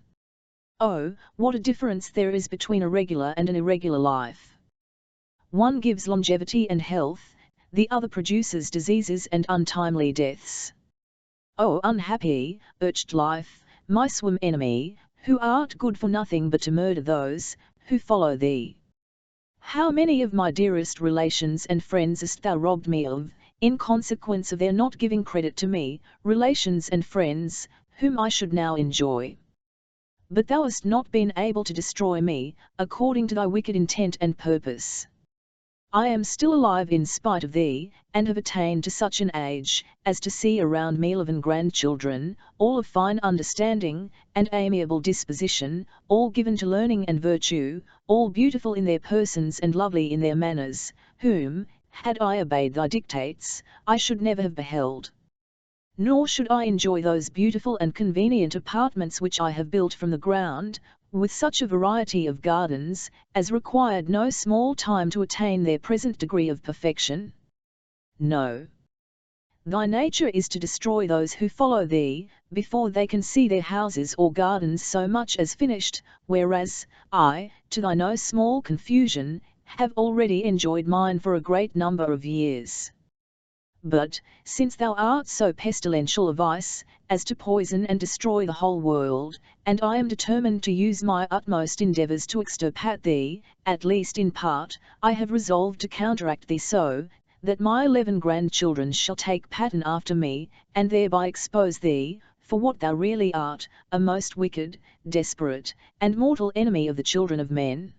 Oh, what a difference there is between a regular and an irregular life! One gives longevity and health, the other produces diseases and untimely deaths. Oh, unhappy, urged life, my swim enemy, who art good for nothing but to murder those who follow thee. How many of my dearest relations and friends hast thou robbed me of, in consequence of their not giving credit to me, relations and friends, whom I should now enjoy. But thou hast not been able to destroy me, according to thy wicked intent and purpose. I am still alive in spite of thee, and have attained to such an age, as to see around me 11 grandchildren, all of fine understanding, and amiable disposition, all given to learning and virtue, all beautiful in their persons and lovely in their manners, whom, had I obeyed thy dictates, I should never have beheld. Nor should I enjoy those beautiful and convenient apartments which I have built from the ground, with such a variety of gardens, as required no small time to attain their present degree of perfection. No. Thy nature is to destroy those who follow thee, before they can see their houses or gardens so much as finished, whereas, I, to thy no small confusion, have already enjoyed mine for a great number of years. But, since thou art so pestilential a vice, as to poison and destroy the whole world, and I am determined to use my utmost endeavours to extirpate thee, at least in part, I have resolved to counteract thee so, that my 11 grandchildren shall take pattern after me, and thereby expose thee, for what thou really art, a most wicked, desperate, and mortal enemy of the children of men.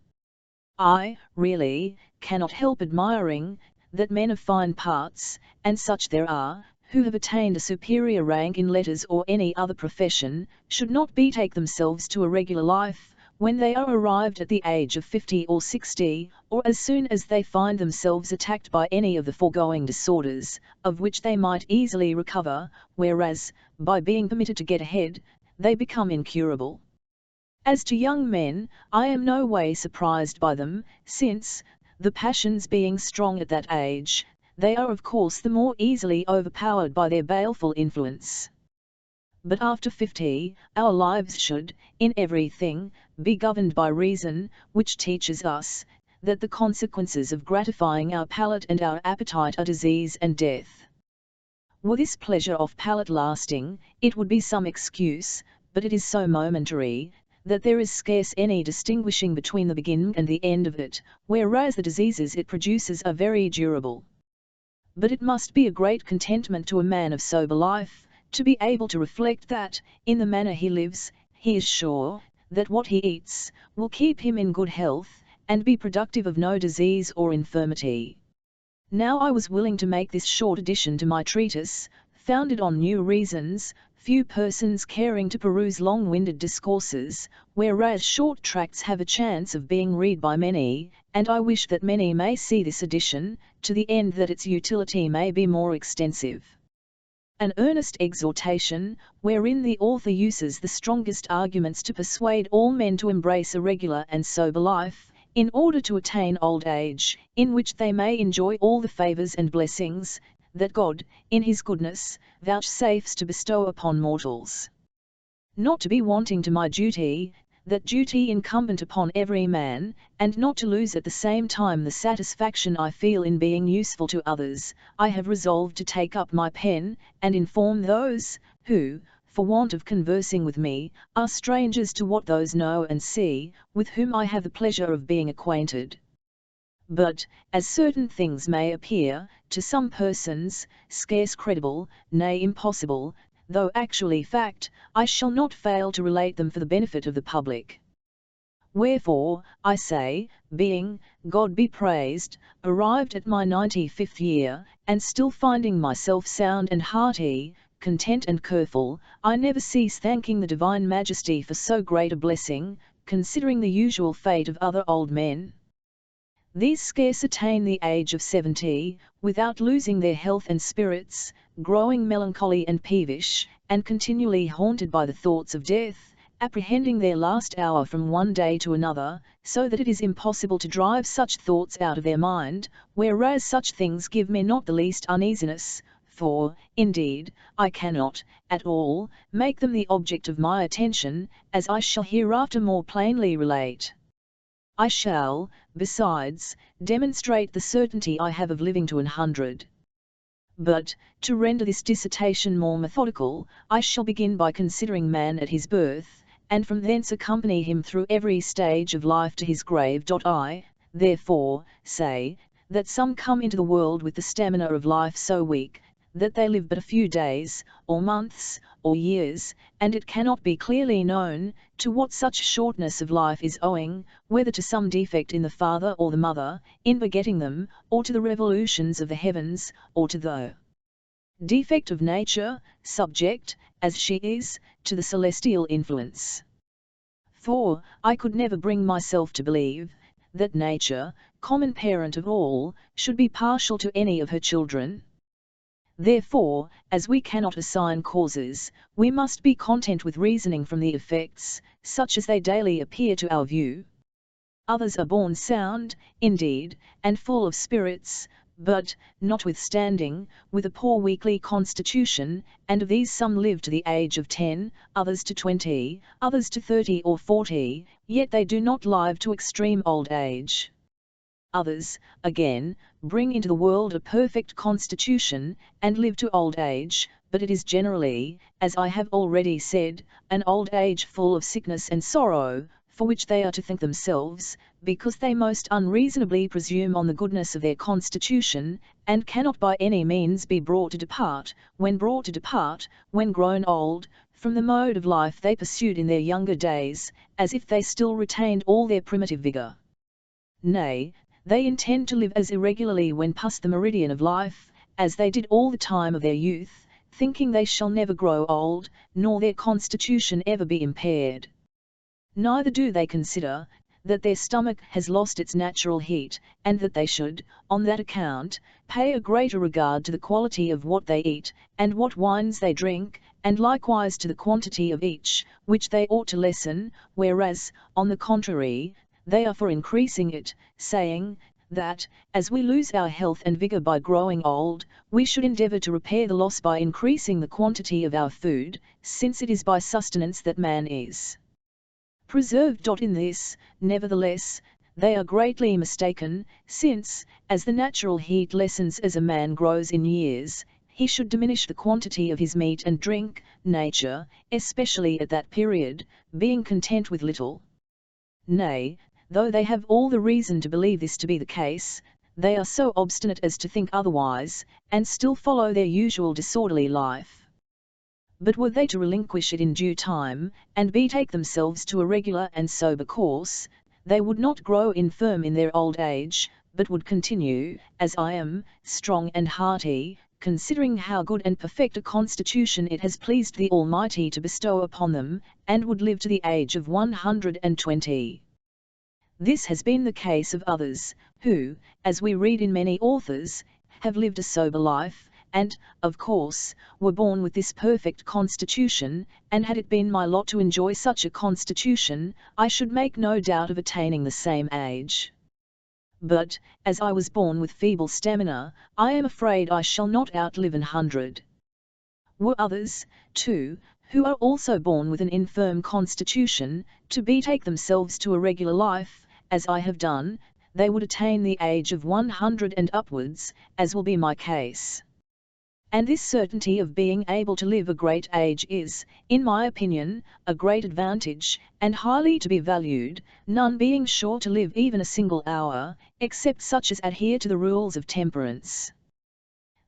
I, really, cannot help admiring, that men of fine parts, and such there are, who have attained a superior rank in letters or any other profession, should not betake themselves to a regular life, when they are arrived at the age of 50 or 60, or as soon as they find themselves attacked by any of the foregoing disorders, of which they might easily recover, whereas, by being permitted to get ahead, they become incurable. As to young men, I am no way surprised by them, since, the passions being strong at that age, they are of course the more easily overpowered by their baleful influence. But after 50, our lives should, in everything, be governed by reason, which teaches us, that the consequences of gratifying our palate and our appetite are disease and death. Were this pleasure of palate lasting, it would be some excuse, but it is so momentary, that there is scarce any distinguishing between the beginning and the end of it, whereas the diseases it produces are very durable. But it must be a great contentment to a man of sober life, to be able to reflect that, in the manner he lives, he is sure, that what he eats, will keep him in good health, and be productive of no disease or infirmity. Now I was willing to make this short addition to my treatise, founded on new reasons, few persons caring to peruse long-winded discourses, whereas short tracts have a chance of being read by many, and I wish that many may see this edition, to the end that its utility may be more extensive. An earnest exhortation, wherein the author uses the strongest arguments to persuade all men to embrace a regular and sober life, in order to attain old age, in which they may enjoy all the favours and blessings, that God, in his goodness, vouchsafes to bestow upon mortals. Not to be wanting to my duty, that duty incumbent upon every man, and not to lose at the same time the satisfaction I feel in being useful to others, I have resolved to take up my pen, and inform those, who, for want of conversing with me, are strangers to what those know and see, with whom I have the pleasure of being acquainted. But, as certain things may appear, to some persons, scarce credible, nay impossible, though actually fact, I shall not fail to relate them for the benefit of the public. Wherefore, I say, being, God be praised, arrived at my 95th year, and still finding myself sound and hearty, content and careful, I never cease thanking the Divine Majesty for so great a blessing, considering the usual fate of other old men. These scarce attain the age of 70, without losing their health and spirits, growing melancholy and peevish, and continually haunted by the thoughts of death, apprehending their last hour from one day to another, so that it is impossible to drive such thoughts out of their mind, whereas such things give me not the least uneasiness, for, indeed, I cannot, at all, make them the object of my attention, as I shall hereafter more plainly relate. I shall, besides, demonstrate the certainty I have of living to 100. But, to render this dissertation more methodical, I shall begin by considering man at his birth, and from thence accompany him through every stage of life to his grave. I, therefore, say, that some come into the world with the stamina of life so weak, that they live but a few days, or months, or years, and it cannot be clearly known to what such shortness of life is owing, whether to some defect in the father or the mother, in begetting them, or to the revolutions of the heavens, or to the defect of nature, subject, as she is, to the celestial influence. For, I could never bring myself to believe, that nature, common parent of all, should be partial to any of her children. Therefore, as we cannot assign causes, we must be content with reasoning from the effects, such as they daily appear to our view. Others are born sound, indeed, and full of spirits, but, notwithstanding, with a poor weakly constitution, and of these some live to the age of 10, others to 20, others to 30 or 40, yet they do not live to extreme old age. Others, again, bring into the world a perfect constitution, and live to old age, but it is generally, as I have already said, an old age full of sickness and sorrow, for which they are to thank themselves, because they most unreasonably presume on the goodness of their constitution, and cannot by any means be brought to depart, when grown old, from the mode of life they pursued in their younger days, as if they still retained all their primitive vigour. Nay, they intend to live as irregularly when past the meridian of life, as they did all the time of their youth, thinking they shall never grow old, nor their constitution ever be impaired. Neither do they consider, that their stomach has lost its natural heat, and that they should, on that account, pay a greater regard to the quality of what they eat, and what wines they drink, and likewise to the quantity of each, which they ought to lessen, whereas, on the contrary, they are for increasing it, saying, that, as we lose our health and vigour by growing old, we should endeavour to repair the loss by increasing the quantity of our food, since it is by sustenance that man is preserved. In this, nevertheless, they are greatly mistaken, since, as the natural heat lessens as a man grows in years, he should diminish the quantity of his meat and drink, nature, especially at that period, being content with little. Nay, though they have all the reason to believe this to be the case, they are so obstinate as to think otherwise, and still follow their usual disorderly life. But were they to relinquish it in due time, and betake themselves to a regular and sober course, they would not grow infirm in their old age, but would continue, as I am, strong and hearty, considering how good and perfect a constitution it has pleased the Almighty to bestow upon them, and would live to the age of 120. This has been the case of others, who, as we read in many authors, have lived a sober life, and, of course, were born with this perfect constitution, and had it been my lot to enjoy such a constitution, I should make no doubt of attaining the same age. But, as I was born with feeble stamina, I am afraid I shall not outlive 100. Were others, too, who are also born with an infirm constitution, to betake themselves to a regular life, as I have done, they would attain the age of 100 and upwards, as will be my case. And this certainty of being able to live a great age is, in my opinion, a great advantage, and highly to be valued, none being sure to live even a single hour, except such as adhere to the rules of temperance.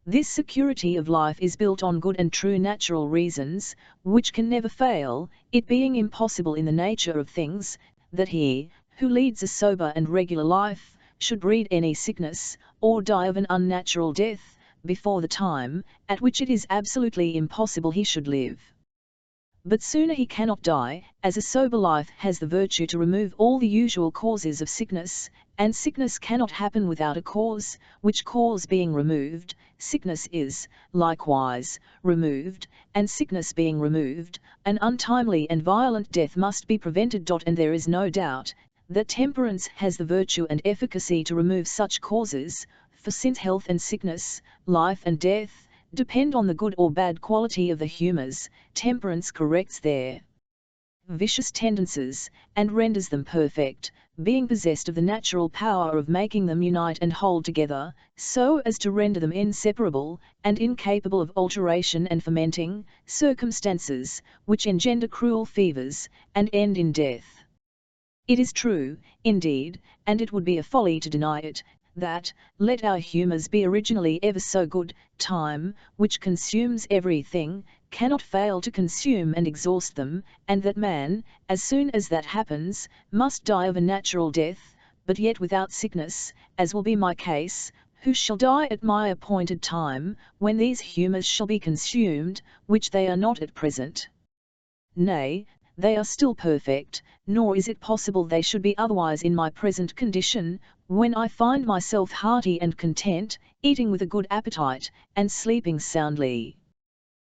This security of life is built on good and true natural reasons, which can never fail, it being impossible in the nature of things, that he, who leads a sober and regular life, should breed any sickness, or die of an unnatural death, before the time, at which it is absolutely impossible he should live. But sooner he cannot die, as a sober life has the virtue to remove all the usual causes of sickness, and sickness cannot happen without a cause, which cause being removed, sickness is, likewise, removed, and sickness being removed, an untimely and violent death must be prevented. And there is no doubt, that temperance has the virtue and efficacy to remove such causes, for since health and sickness, life and death, depend on the good or bad quality of the humours, temperance corrects their vicious tendencies, and renders them perfect, being possessed of the natural power of making them unite and hold together, so as to render them inseparable, and incapable of alteration and fermenting, circumstances, which engender cruel fevers, and end in death. It is true, indeed, and it would be a folly to deny it, that, let our humours be originally ever so good, time, which consumes everything, cannot fail to consume and exhaust them, and that man, as soon as that happens, must die of a natural death, but yet without sickness, as will be my case, who shall die at my appointed time, when these humours shall be consumed, which they are not at present. Nay, they are still perfect, nor is it possible they should be otherwise in my present condition, when I find myself hearty and content, eating with a good appetite, and sleeping soundly.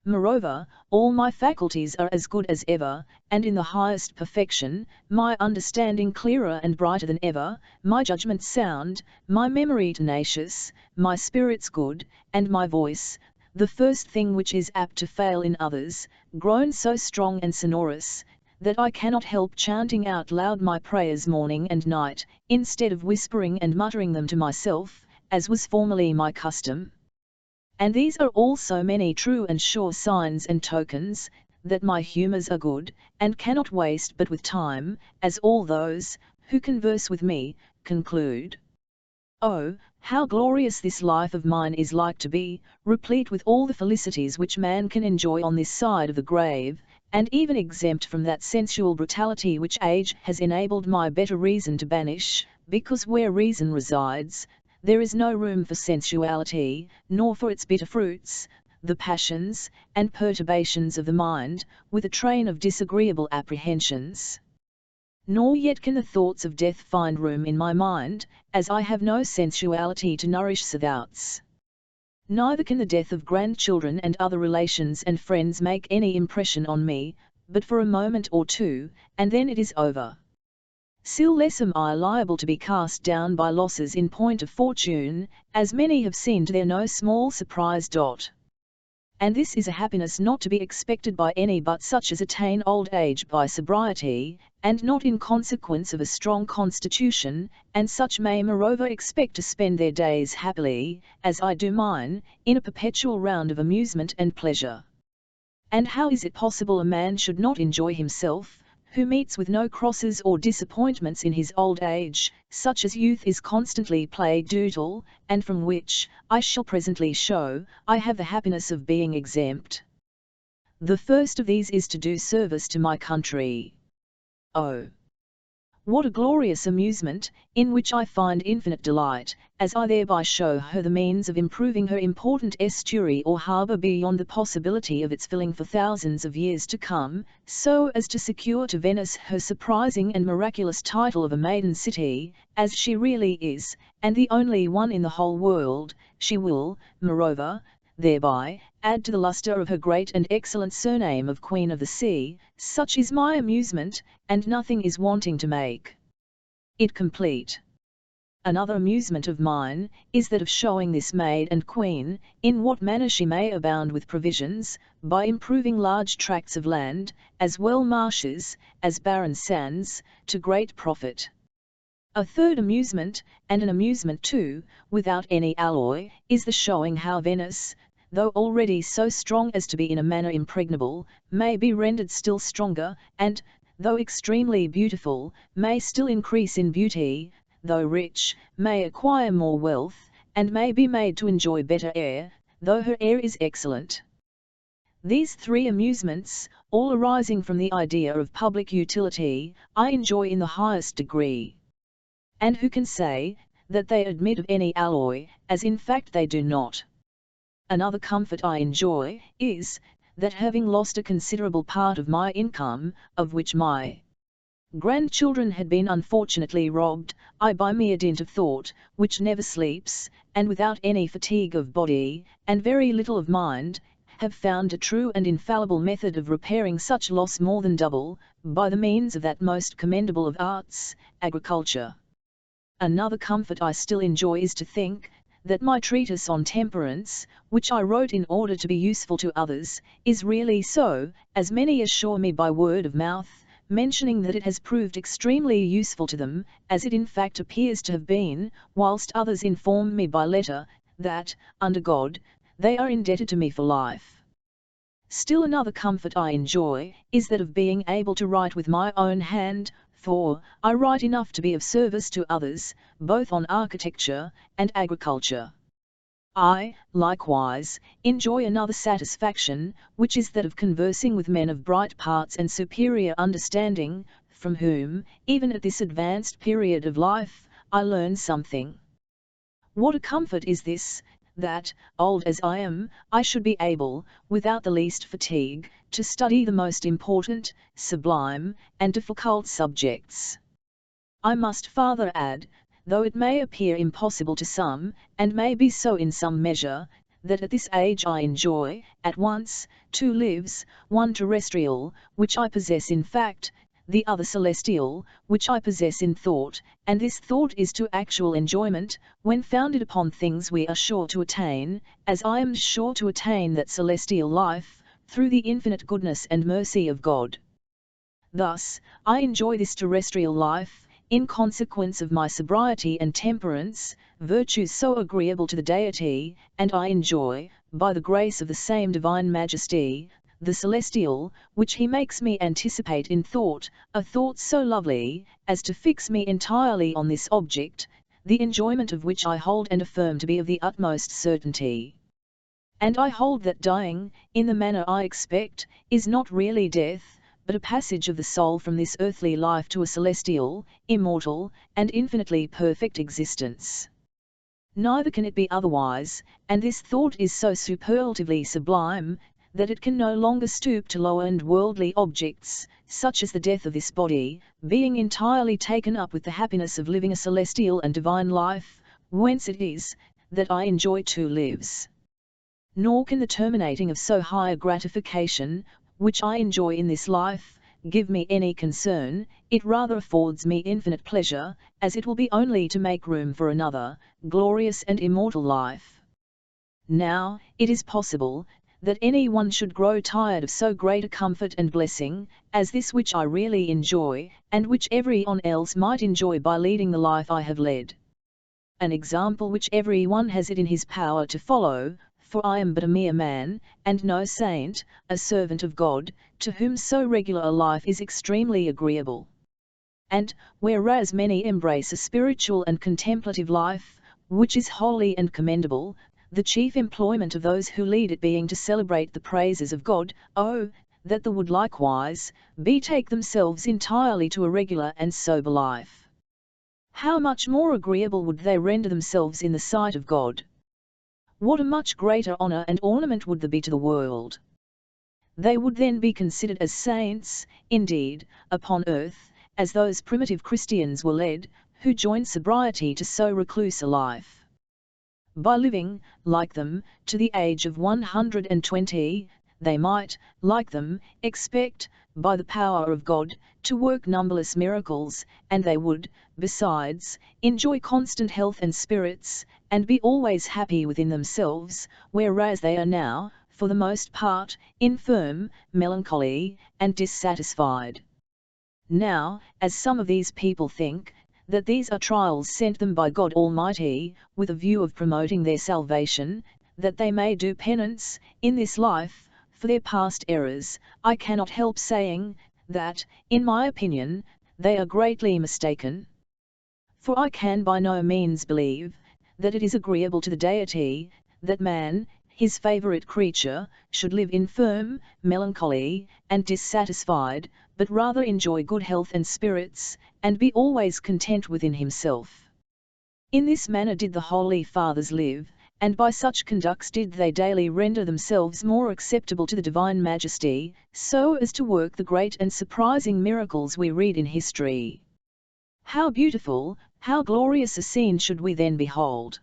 Moreover, all my faculties are as good as ever, and in the highest perfection, my understanding clearer and brighter than ever, my judgment sound, my memory tenacious, my spirits good, and my voice, the first thing which is apt to fail in others, grown so strong and sonorous, that I cannot help chanting out loud my prayers morning and night, instead of whispering and muttering them to myself, as was formerly my custom. And these are also many true and sure signs and tokens, that my humours are good, and cannot waste but with time, as all those, who converse with me, conclude. Oh, how glorious this life of mine is like to be, replete with all the felicities which man can enjoy on this side of the grave, and even exempt from that sensual brutality which age has enabled my better reason to banish, because where reason resides, there is no room for sensuality, nor for its bitter fruits, the passions, and perturbations of the mind, with a train of disagreeable apprehensions. Nor yet can the thoughts of death find room in my mind, as I have no sensuality to nourish thoughts. Neither can the death of grandchildren and other relations and friends make any impression on me, but for a moment or two, and then it is over. Still less am I liable to be cast down by losses in point of fortune, as many have seen to their no small surprise. And this is a happiness not to be expected by any but such as attain old age by sobriety, and not in consequence of a strong constitution, and such may moreover expect to spend their days happily, as I do mine, in a perpetual round of amusement and pleasure. And how is it possible a man should not enjoy himself, who meets with no crosses or disappointments in his old age, such as youth is constantly played doodle, and from which, I shall presently show, I have the happiness of being exempt. The first of these is to do service to my country. Oh, what a glorious amusement, in which I find infinite delight, as I thereby show her the means of improving her important estuary or harbour beyond the possibility of its filling for thousands of years to come, so as to secure to Venice her surprising and miraculous title of a maiden city, as she really is, and the only one in the whole world. She will, moreover, thereby, add to the lustre of her great and excellent surname of Queen of the Sea. Such is my amusement, and nothing is wanting to make it complete. Another amusement of mine, is that of showing this maid and queen, in what manner she may abound with provisions, by improving large tracts of land, as well marshes, as barren sands, to great profit. A third amusement, and an amusement too, without any alloy, is the showing how Venice, though already so strong as to be in a manner impregnable, may be rendered still stronger, and, though extremely beautiful, may still increase in beauty, though rich, may acquire more wealth, and may be made to enjoy better air, though her air is excellent. These three amusements, all arising from the idea of public utility, I enjoy in the highest degree. And who can say, that they admit of any alloy, as in fact they do not? Another comfort I enjoy, is, that having lost a considerable part of my income, of which my grandchildren had been unfortunately robbed, I by mere dint of thought, which never sleeps, and without any fatigue of body, and very little of mind, have found a true and infallible method of repairing such loss more than double, by the means of that most commendable of arts, agriculture. Another comfort I still enjoy is to think, that my treatise on temperance, which I wrote in order to be useful to others, is really so, as many assure me by word of mouth, mentioning that it has proved extremely useful to them, as it in fact appears to have been, whilst others inform me by letter, that, under God, they are indebted to me for life. Still another comfort I enjoy, is that of being able to write with my own hand, for I write enough to be of service to others, both on architecture and agriculture. I, likewise, enjoy another satisfaction, which is that of conversing with men of bright parts and superior understanding, from whom, even at this advanced period of life, I learn something. What a comfort is this, that, old as I am, I should be able, without the least fatigue, to study the most important, sublime, and difficult subjects. I must farther add, though it may appear impossible to some, and may be so in some measure, that at this age I enjoy, at once, two lives, one terrestrial, which I possess in fact, the other celestial, which I possess in thought, and this thought is to actual enjoyment, when founded upon things we are sure to attain, as I am sure to attain that celestial life, through the infinite goodness and mercy of God. Thus, I enjoy this terrestrial life, in consequence of my sobriety and temperance, virtues so agreeable to the Deity, and I enjoy, by the grace of the same divine majesty, the celestial, which he makes me anticipate in thought, a thought so lovely, as to fix me entirely on this object, the enjoyment of which I hold and affirm to be of the utmost certainty. And I hold that dying, in the manner I expect, is not really death, but a passage of the soul from this earthly life to a celestial, immortal, and infinitely perfect existence. Neither can it be otherwise, and this thought is so superlatively sublime, that it can no longer stoop to lower and worldly objects, such as the death of this body, being entirely taken up with the happiness of living a celestial and divine life, whence it is, that I enjoy two lives. Nor can the terminating of so high a gratification, which I enjoy in this life, give me any concern, it rather affords me infinite pleasure, as it will be only to make room for another, glorious and immortal life. Now, it is possible, that any one should grow tired of so great a comfort and blessing, as this which I really enjoy, and which every one else might enjoy by leading the life I have led. An example which every one has it in his power to follow, for I am but a mere man, and no saint, a servant of God, to whom so regular a life is extremely agreeable. And, whereas many embrace a spiritual and contemplative life, which is holy and commendable, the chief employment of those who lead it being to celebrate the praises of God, oh, that they would likewise betake themselves entirely to a regular and sober life. How much more agreeable would they render themselves in the sight of God? What a much greater honour and ornament would there be to the world! They would then be considered as saints, indeed, upon earth, as those primitive Christians were led, who joined sobriety to so recluse a life. By living, like them, to the age of 120, they might, like them, expect, by the power of God, to work numberless miracles, and they would, besides, enjoy constant health and spirits, and be always happy within themselves, whereas they are now, for the most part, infirm, melancholy, and dissatisfied. Now, as some of these people think, that these are trials sent them by God Almighty, with a view of promoting their salvation, that they may do penance, in this life, for their past errors, I cannot help saying, that, in my opinion, they are greatly mistaken. For I can by no means believe, that it is agreeable to the Deity, that man, his favourite creature, should live infirm, melancholy, and dissatisfied, but rather enjoy good health and spirits, and be always content within himself. In this manner did the Holy Fathers live, and by such conducts did they daily render themselves more acceptable to the Divine Majesty, so as to work the great and surprising miracles we read in history. How beautiful, how glorious a scene should we then behold!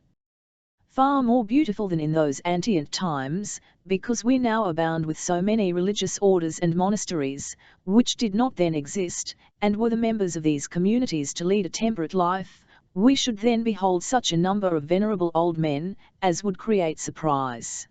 Far more beautiful than in those antient times, because we now abound with so many religious orders and monasteries, which did not then exist, and were the members of these communities to lead a temperate life, we should then behold such a number of venerable old men, as would create surprise.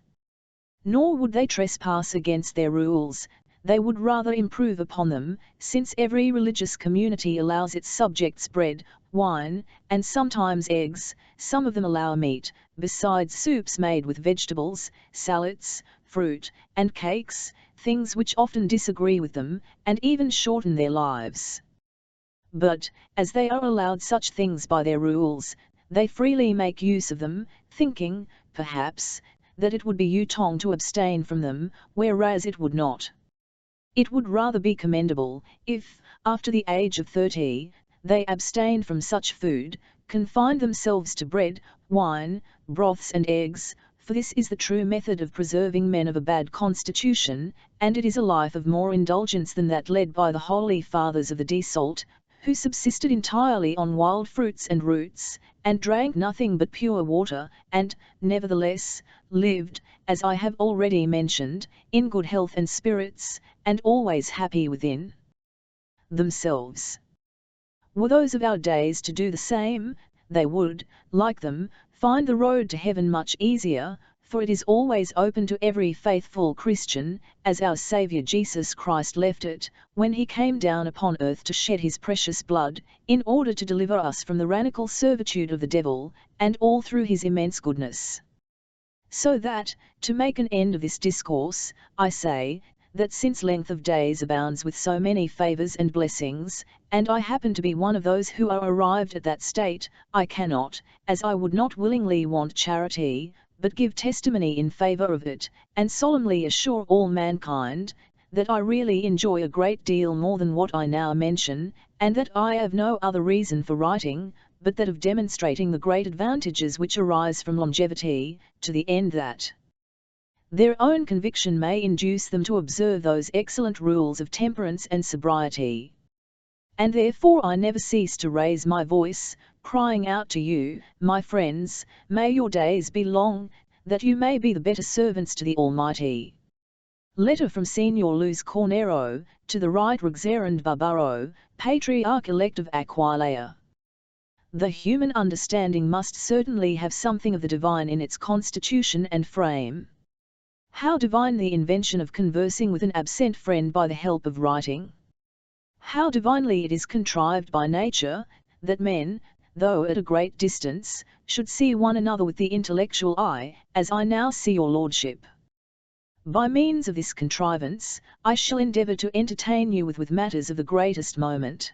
Nor would they trespass against their rules, they would rather improve upon them, since every religious community allows its subjects bread, wine, and sometimes eggs, some of them allow meat, besides soups made with vegetables, salads, fruit, and cakes, things which often disagree with them, and even shorten their lives. But, as they are allowed such things by their rules, they freely make use of them, thinking, perhaps, that it would be utong to abstain from them, whereas it would not. It would rather be commendable, if, after the age of 30, they abstained from such food, confined themselves to bread, wine, broths and eggs, for this is the true method of preserving men of a bad constitution, and it is a life of more indulgence than that led by the holy fathers of the Desalt, who subsisted entirely on wild fruits and roots, and drank nothing but pure water, and, nevertheless, lived, as I have already mentioned, in good health and spirits, and always happy within themselves. Were those of our days to do the same, they would, like them, find the road to heaven much easier, for it is always open to every faithful Christian, as our Saviour Jesus Christ left it, when he came down upon earth to shed his precious blood, in order to deliver us from the tyrannical servitude of the devil, and all through his immense goodness. So that, to make an end of this discourse, I say, that since length of days abounds with so many favours and blessings, and I happen to be one of those who are arrived at that state, I cannot, as I would not willingly want charity, but give testimony in favour of it, and solemnly assure all mankind, that I really enjoy a great deal more than what I now mention, and that I have no other reason for writing, but that of demonstrating the great advantages which arise from longevity, to the end that their own conviction may induce them to observe those excellent rules of temperance and sobriety. And therefore I never cease to raise my voice, crying out to you, my friends, may your days be long, that you may be the better servants to the Almighty. Letter from Señor Luis Cornero, to the Right Reverend Barbaro, Patriarch-elect of Aquileia. The human understanding must certainly have something of the divine in its constitution and frame. How divine the invention of conversing with an absent friend by the help of writing! How divinely it is contrived by nature, that men, though at a great distance, should see one another with the intellectual eye, as I now see your lordship. By means of this contrivance, I shall endeavour to entertain you with matters of the greatest moment.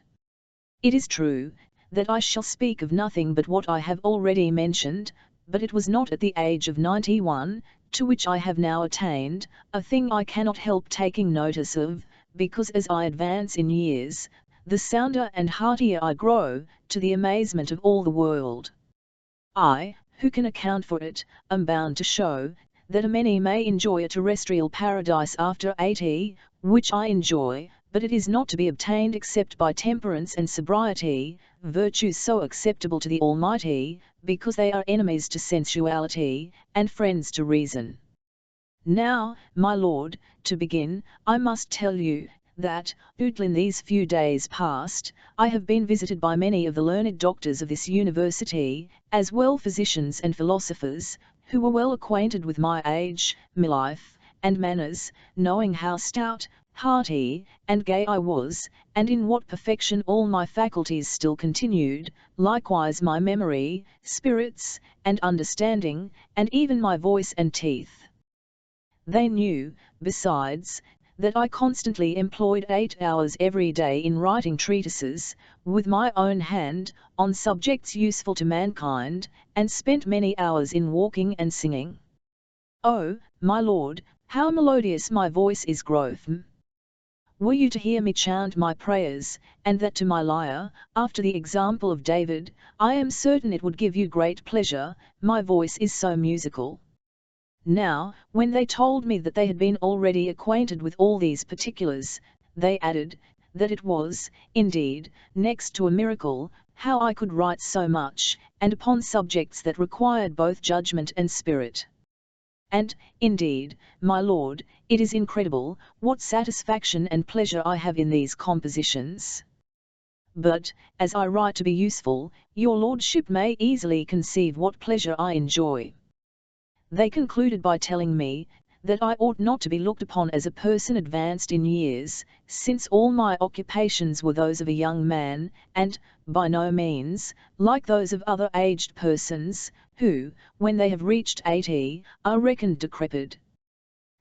It is true, that I shall speak of nothing but what I have already mentioned, but it was not at the age of 91, to which I have now attained, a thing I cannot help taking notice of, because as I advance in years, the sounder and heartier I grow, to the amazement of all the world. I, who can account for it, am bound to show, that a many may enjoy a terrestrial paradise after 80, which I enjoy, but it is not to be obtained except by temperance and sobriety, virtues so acceptable to the Almighty, because they are enemies to sensuality, and friends to reason. Now, my lord, to begin, I must tell you, that, in these few days past, I have been visited by many of the learned doctors of this university, as well physicians and philosophers, who were well acquainted with my age, my life, and manners, knowing how stout, hearty, and gay I was, and in what perfection all my faculties still continued, likewise my memory, spirits, and understanding, and even my voice and teeth. They knew, besides, that I constantly employed 8 hours every day in writing treatises, with my own hand, on subjects useful to mankind, and spent many hours in walking and singing. Oh, my lord, how melodious my voice is grown! Were you to hear me chant my prayers, and that to my lyre, after the example of David, I am certain it would give you great pleasure, my voice is so musical. Now, when they told me that they had been already acquainted with all these particulars, they added, that it was, indeed, next to a miracle, how I could write so much, and upon subjects that required both judgment and spirit. And, indeed, my lord, it is incredible, what satisfaction and pleasure I have in these compositions. But, as I write to be useful, your lordship may easily conceive what pleasure I enjoy. They concluded by telling me, that I ought not to be looked upon as a person advanced in years, since all my occupations were those of a young man, and, by no means, like those of other aged persons, who, when they have reached 80, are reckoned decrepit.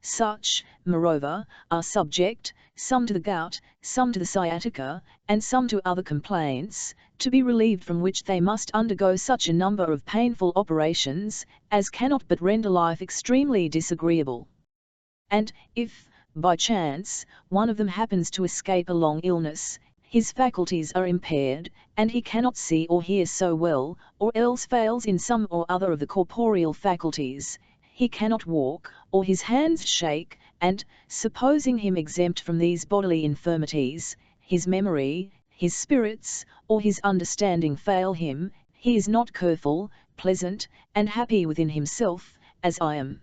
Such, moreover, are subject, some to the gout, some to the sciatica, and some to other complaints, to be relieved from which they must undergo such a number of painful operations, as cannot but render life extremely disagreeable. And, if, by chance, one of them happens to escape a long illness, his faculties are impaired, and he cannot see or hear so well, or else fails in some or other of the corporeal faculties, he cannot walk, or his hands shake, and, supposing him exempt from these bodily infirmities, his memory, his spirits, or his understanding fail him, he is not careful, pleasant, and happy within himself, as I am.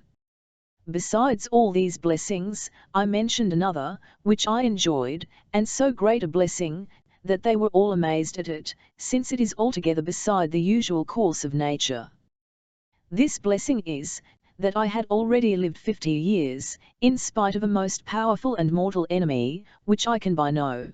Besides all these blessings, I mentioned another, which I enjoyed, and so great a blessing, that they were all amazed at it, since it is altogether beside the usual course of nature. This blessing is, that I had already lived 50 years, in spite of a most powerful and mortal enemy, which I can by no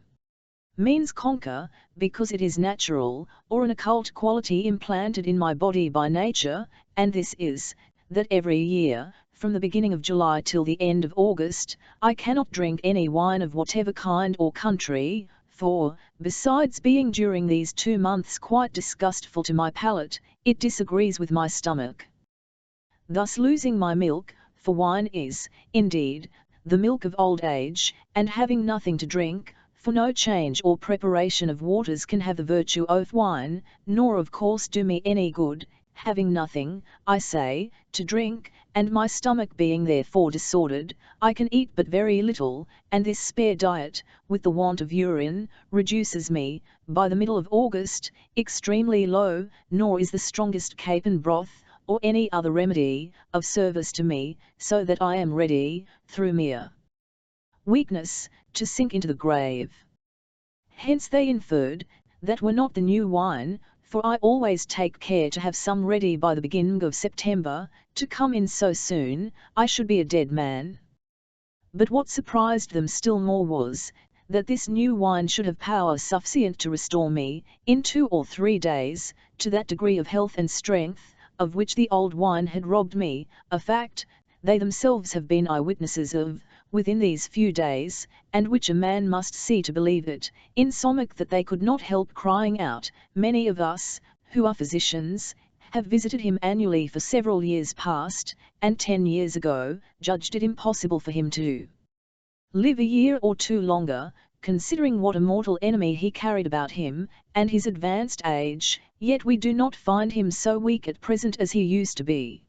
means conquer, because it is natural, or an occult quality implanted in my body by nature, and this is, that every year, from the beginning of July till the end of August, I cannot drink any wine of whatever kind or country, for, besides being during these 2 months quite disgustful to my palate, it disagrees with my stomach. Thus losing my milk, for wine is, indeed, the milk of old age, and having nothing to drink, for no change or preparation of waters can have the virtue of wine, nor of course do me any good, having nothing, I say, to drink, and my stomach being therefore disordered, I can eat but very little, and this spare diet, with the want of urine, reduces me, by the middle of August, extremely low, nor is the strongest capon broth, or any other remedy, of service to me, so that I am ready, through mere weakness, to sink into the grave. Hence they inferred, that were not the new wine, for I always take care to have some ready by the beginning of September, to come in so soon, I should be a dead man. But what surprised them still more was, that this new wine should have power sufficient to restore me, in 2 or 3 days, to that degree of health and strength, of which the old wine had robbed me, a fact, they themselves have been eyewitnesses of, within these few days, and which a man must see to believe it, insomuch that they could not help crying out, many of us, who are physicians, have visited him annually for several years past, and 10 years ago, judged it impossible for him to live a year or 2 longer, considering what a mortal enemy he carried about him, and his advanced age, yet we do not find him so weak at present as he used to be.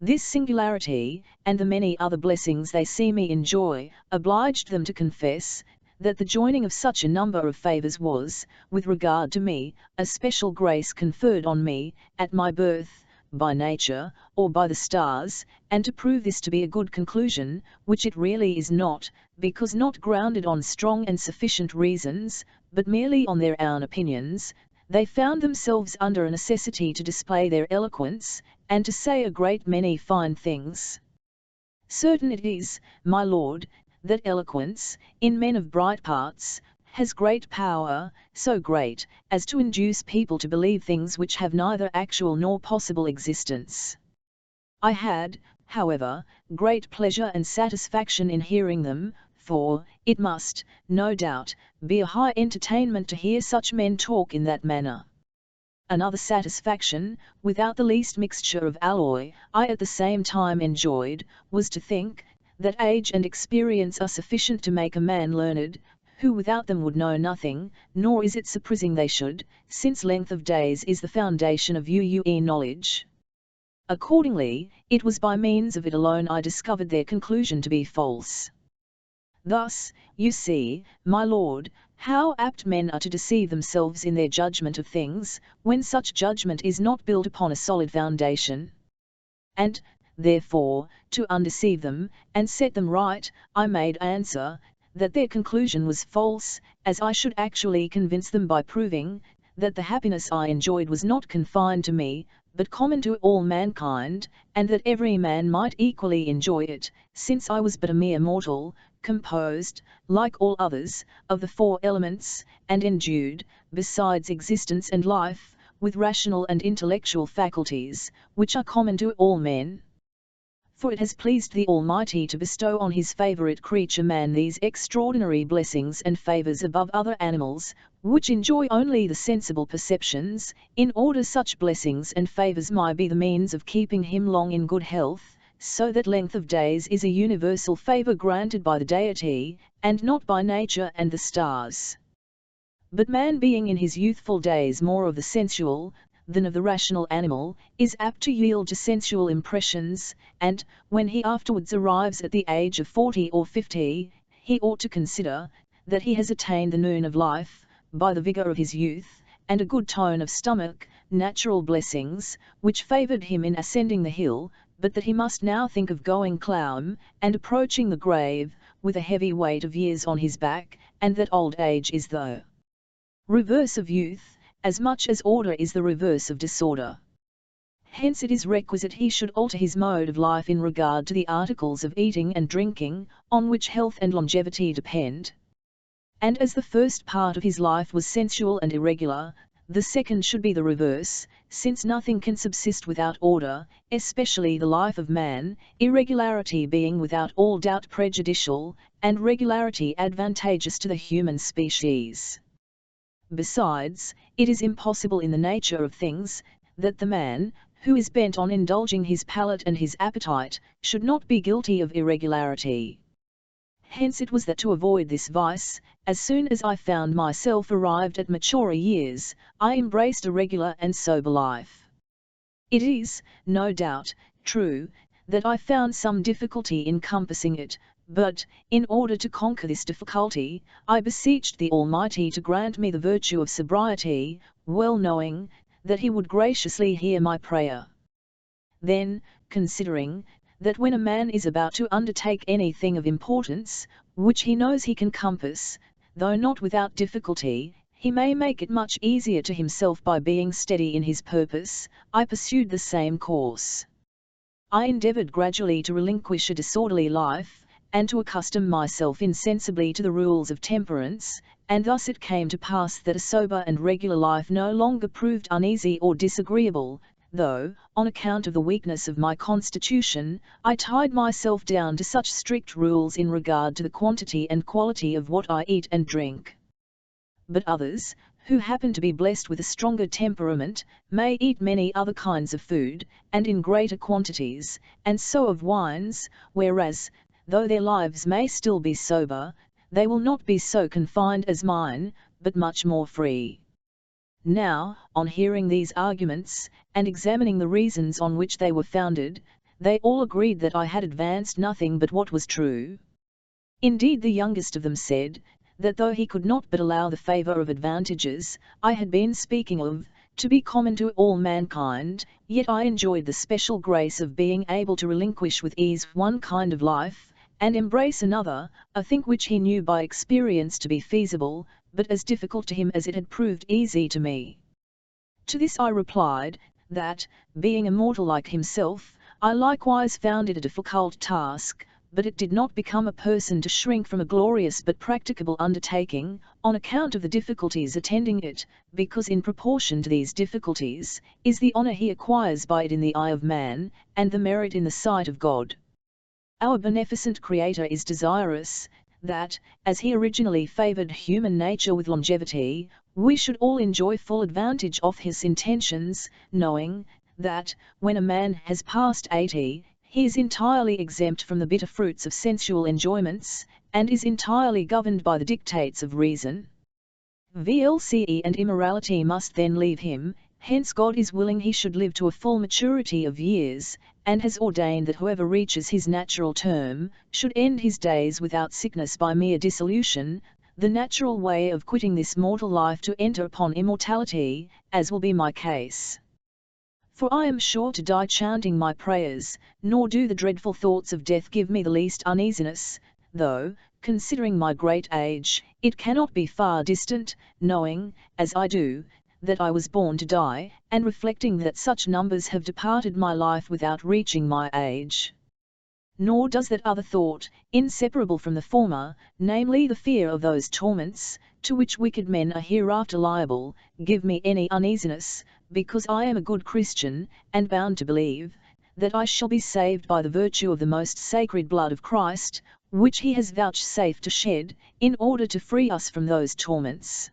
This singularity, and the many other blessings they see me enjoy, obliged them to confess, that the joining of such a number of favours was, with regard to me, a special grace conferred on me, at my birth, by nature, or by the stars, and to prove this to be a good conclusion, which it really is not, because not grounded on strong and sufficient reasons, but merely on their own opinions, they found themselves under a necessity to display their eloquence, and to say a great many fine things. Certain it is, my lord, that eloquence, in men of bright parts, has great power, so great, as to induce people to believe things which have neither actual nor possible existence. I had, however, great pleasure and satisfaction in hearing them, for, it must, no doubt, be a high entertainment to hear such men talk in that manner. Another satisfaction, without the least mixture of alloy, I at the same time enjoyed, was to think, that age and experience are sufficient to make a man learned, who without them would know nothing, nor is it surprising they should, since length of days is the foundation of knowledge. Accordingly, it was by means of it alone I discovered their conclusion to be false. Thus, you see, my lord, how apt men are to deceive themselves in their judgment of things, when such judgment is not built upon a solid foundation. And, therefore, to undeceive them, and set them right, I made answer, that their conclusion was false, as I should actually convince them by proving, that the happiness I enjoyed was not confined to me, but common to all mankind, and that every man might equally enjoy it, since I was but a mere mortal, composed, like all others, of the 4 elements, and endued, besides existence and life, with rational and intellectual faculties, which are common to all men. For it has pleased the Almighty to bestow on his favourite creature man these extraordinary blessings and favours above other animals, which enjoy only the sensible perceptions, in order such blessings and favours might be the means of keeping him long in good health, so that length of days is a universal favour granted by the Deity, and not by nature and the stars. But man, being in his youthful days more of the sensual than of the rational animal, is apt to yield to sensual impressions, and, when he afterwards arrives at the age of 40 or 50, he ought to consider that he has attained the noon of life, by the vigour of his youth, and a good tone of stomach, natural blessings, which favoured him in ascending the hill, but that he must now think of going clown, and approaching the grave, with a heavy weight of years on his back, and that old age is the reverse of youth, as much as order is the reverse of disorder. Hence it is requisite he should alter his mode of life in regard to the articles of eating and drinking, on which health and longevity depend. And as the first part of his life was sensual and irregular, the second should be the reverse, since nothing can subsist without order, especially the life of man, irregularity being without all doubt prejudicial, and regularity advantageous to the human species. Besides, it is impossible in the nature of things, that the man, who is bent on indulging his palate and his appetite, should not be guilty of irregularity. Hence it was that to avoid this vice, as soon as I found myself arrived at maturer years, I embraced a regular and sober life. It is, no doubt, true, that I found some difficulty in compassing it, but, in order to conquer this difficulty, I beseeched the Almighty to grant me the virtue of sobriety, well knowing that he would graciously hear my prayer. Then, considering that when a man is about to undertake anything of importance, which he knows he can compass, though not without difficulty, he may make it much easier to himself by being steady in his purpose, I pursued the same course. I endeavoured gradually to relinquish a disorderly life, and to accustom myself insensibly to the rules of temperance, and thus it came to pass that a sober and regular life no longer proved uneasy or disagreeable, though, on account of the weakness of my constitution, I tied myself down to such strict rules in regard to the quantity and quality of what I eat and drink. But others, who happen to be blessed with a stronger temperament, may eat many other kinds of food, and in greater quantities, and so of wines, whereas, though their lives may still be sober, they will not be so confined as mine, but much more free. Now, on hearing these arguments, and examining the reasons on which they were founded, they all agreed that I had advanced nothing but what was true. Indeed, the youngest of them said, that though he could not but allow the favour of advantages I had been speaking of, to be common to all mankind, yet I enjoyed the special grace of being able to relinquish with ease one kind of life, and embrace another, a thing which he knew by experience to be feasible, but as difficult to him as it had proved easy to me. To this I replied, that, being a mortal like himself, I likewise found it a difficult task, but it did not become a person to shrink from a glorious but practicable undertaking, on account of the difficulties attending it, because in proportion to these difficulties, is the honour he acquires by it in the eye of man, and the merit in the sight of God. Our beneficent Creator is desirous that, as he originally favoured human nature with longevity, we should all enjoy full advantage of his intentions, knowing that, when a man has passed 80, he is entirely exempt from the bitter fruits of sensual enjoyments, and is entirely governed by the dictates of reason. VLCE and immorality must then leave him, hence God is willing he should live to a full maturity of years, and has ordained that whoever reaches his natural term, should end his days without sickness by mere dissolution, the natural way of quitting this mortal life to enter upon immortality, as will be my case. For I am sure to die chanting my prayers, nor do the dreadful thoughts of death give me the least uneasiness, though, considering my great age, it cannot be far distant, knowing, as I do, that I was born to die, and reflecting that such numbers have departed my life without reaching my age. Nor does that other thought, inseparable from the former, namely the fear of those torments, to which wicked men are hereafter liable, give me any uneasiness, because I am a good Christian, and bound to believe, that I shall be saved by the virtue of the most sacred blood of Christ, which he has vouchsafed to shed, in order to free us from those torments.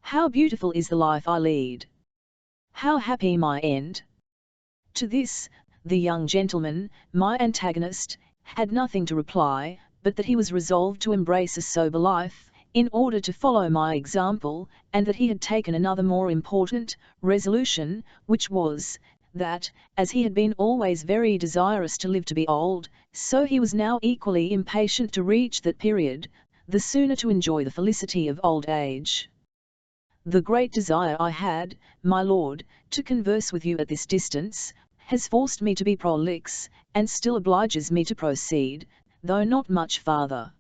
How beautiful is the life I lead! How happy my end! To this, the young gentleman, my antagonist, had nothing to reply, but that he was resolved to embrace a sober life, in order to follow my example, and that he had taken another more important resolution, which was, that, as he had been always very desirous to live to be old, so he was now equally impatient to reach that period, the sooner to enjoy the felicity of old age. The great desire I had, my lord, to converse with you at this distance, has forced me to be prolix, and still obliges me to proceed, though not much farther.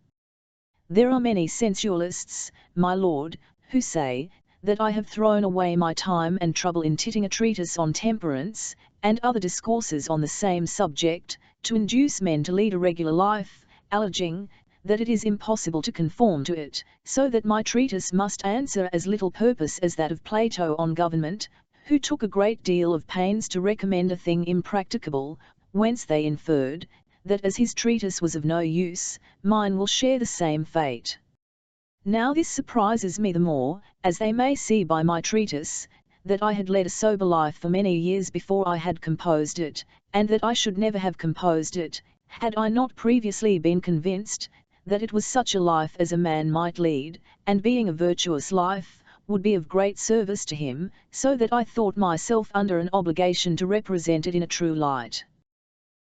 There are many sensualists, my lord, who say, that I have thrown away my time and trouble in titting a treatise on temperance, and other discourses on the same subject, to induce men to lead a regular life, alleging, that it is impossible to conform to it, so that my treatise must answer as little purpose as that of Plato on government, who took a great deal of pains to recommend a thing impracticable, whence they inferred, that as his treatise was of no use, mine will share the same fate. Now this surprises me the more, as they may see by my treatise, that I had led a sober life for many years before I had composed it, and that I should never have composed it, had I not previously been convinced, that it was such a life as a man might lead, and being a virtuous life, would be of great service to him, so that I thought myself under an obligation to represent it in a true light.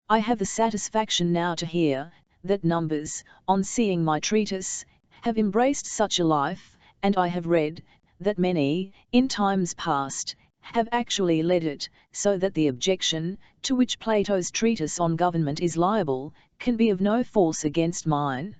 I have the satisfaction now to hear, that numbers, on seeing my treatise, have embraced such a life, and I have read, that many, in times past, have actually led it, so that the objection, to which Plato's treatise on government is liable, can be of no force against mine.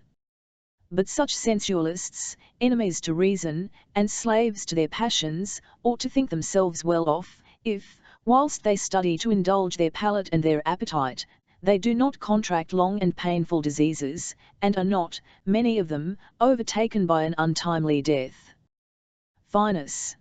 But such sensualists, enemies to reason, and slaves to their passions, ought to think themselves well off, if, whilst they study to indulge their palate and their appetite, they do not contract long and painful diseases, and are not, many of them, overtaken by an untimely death. Finis.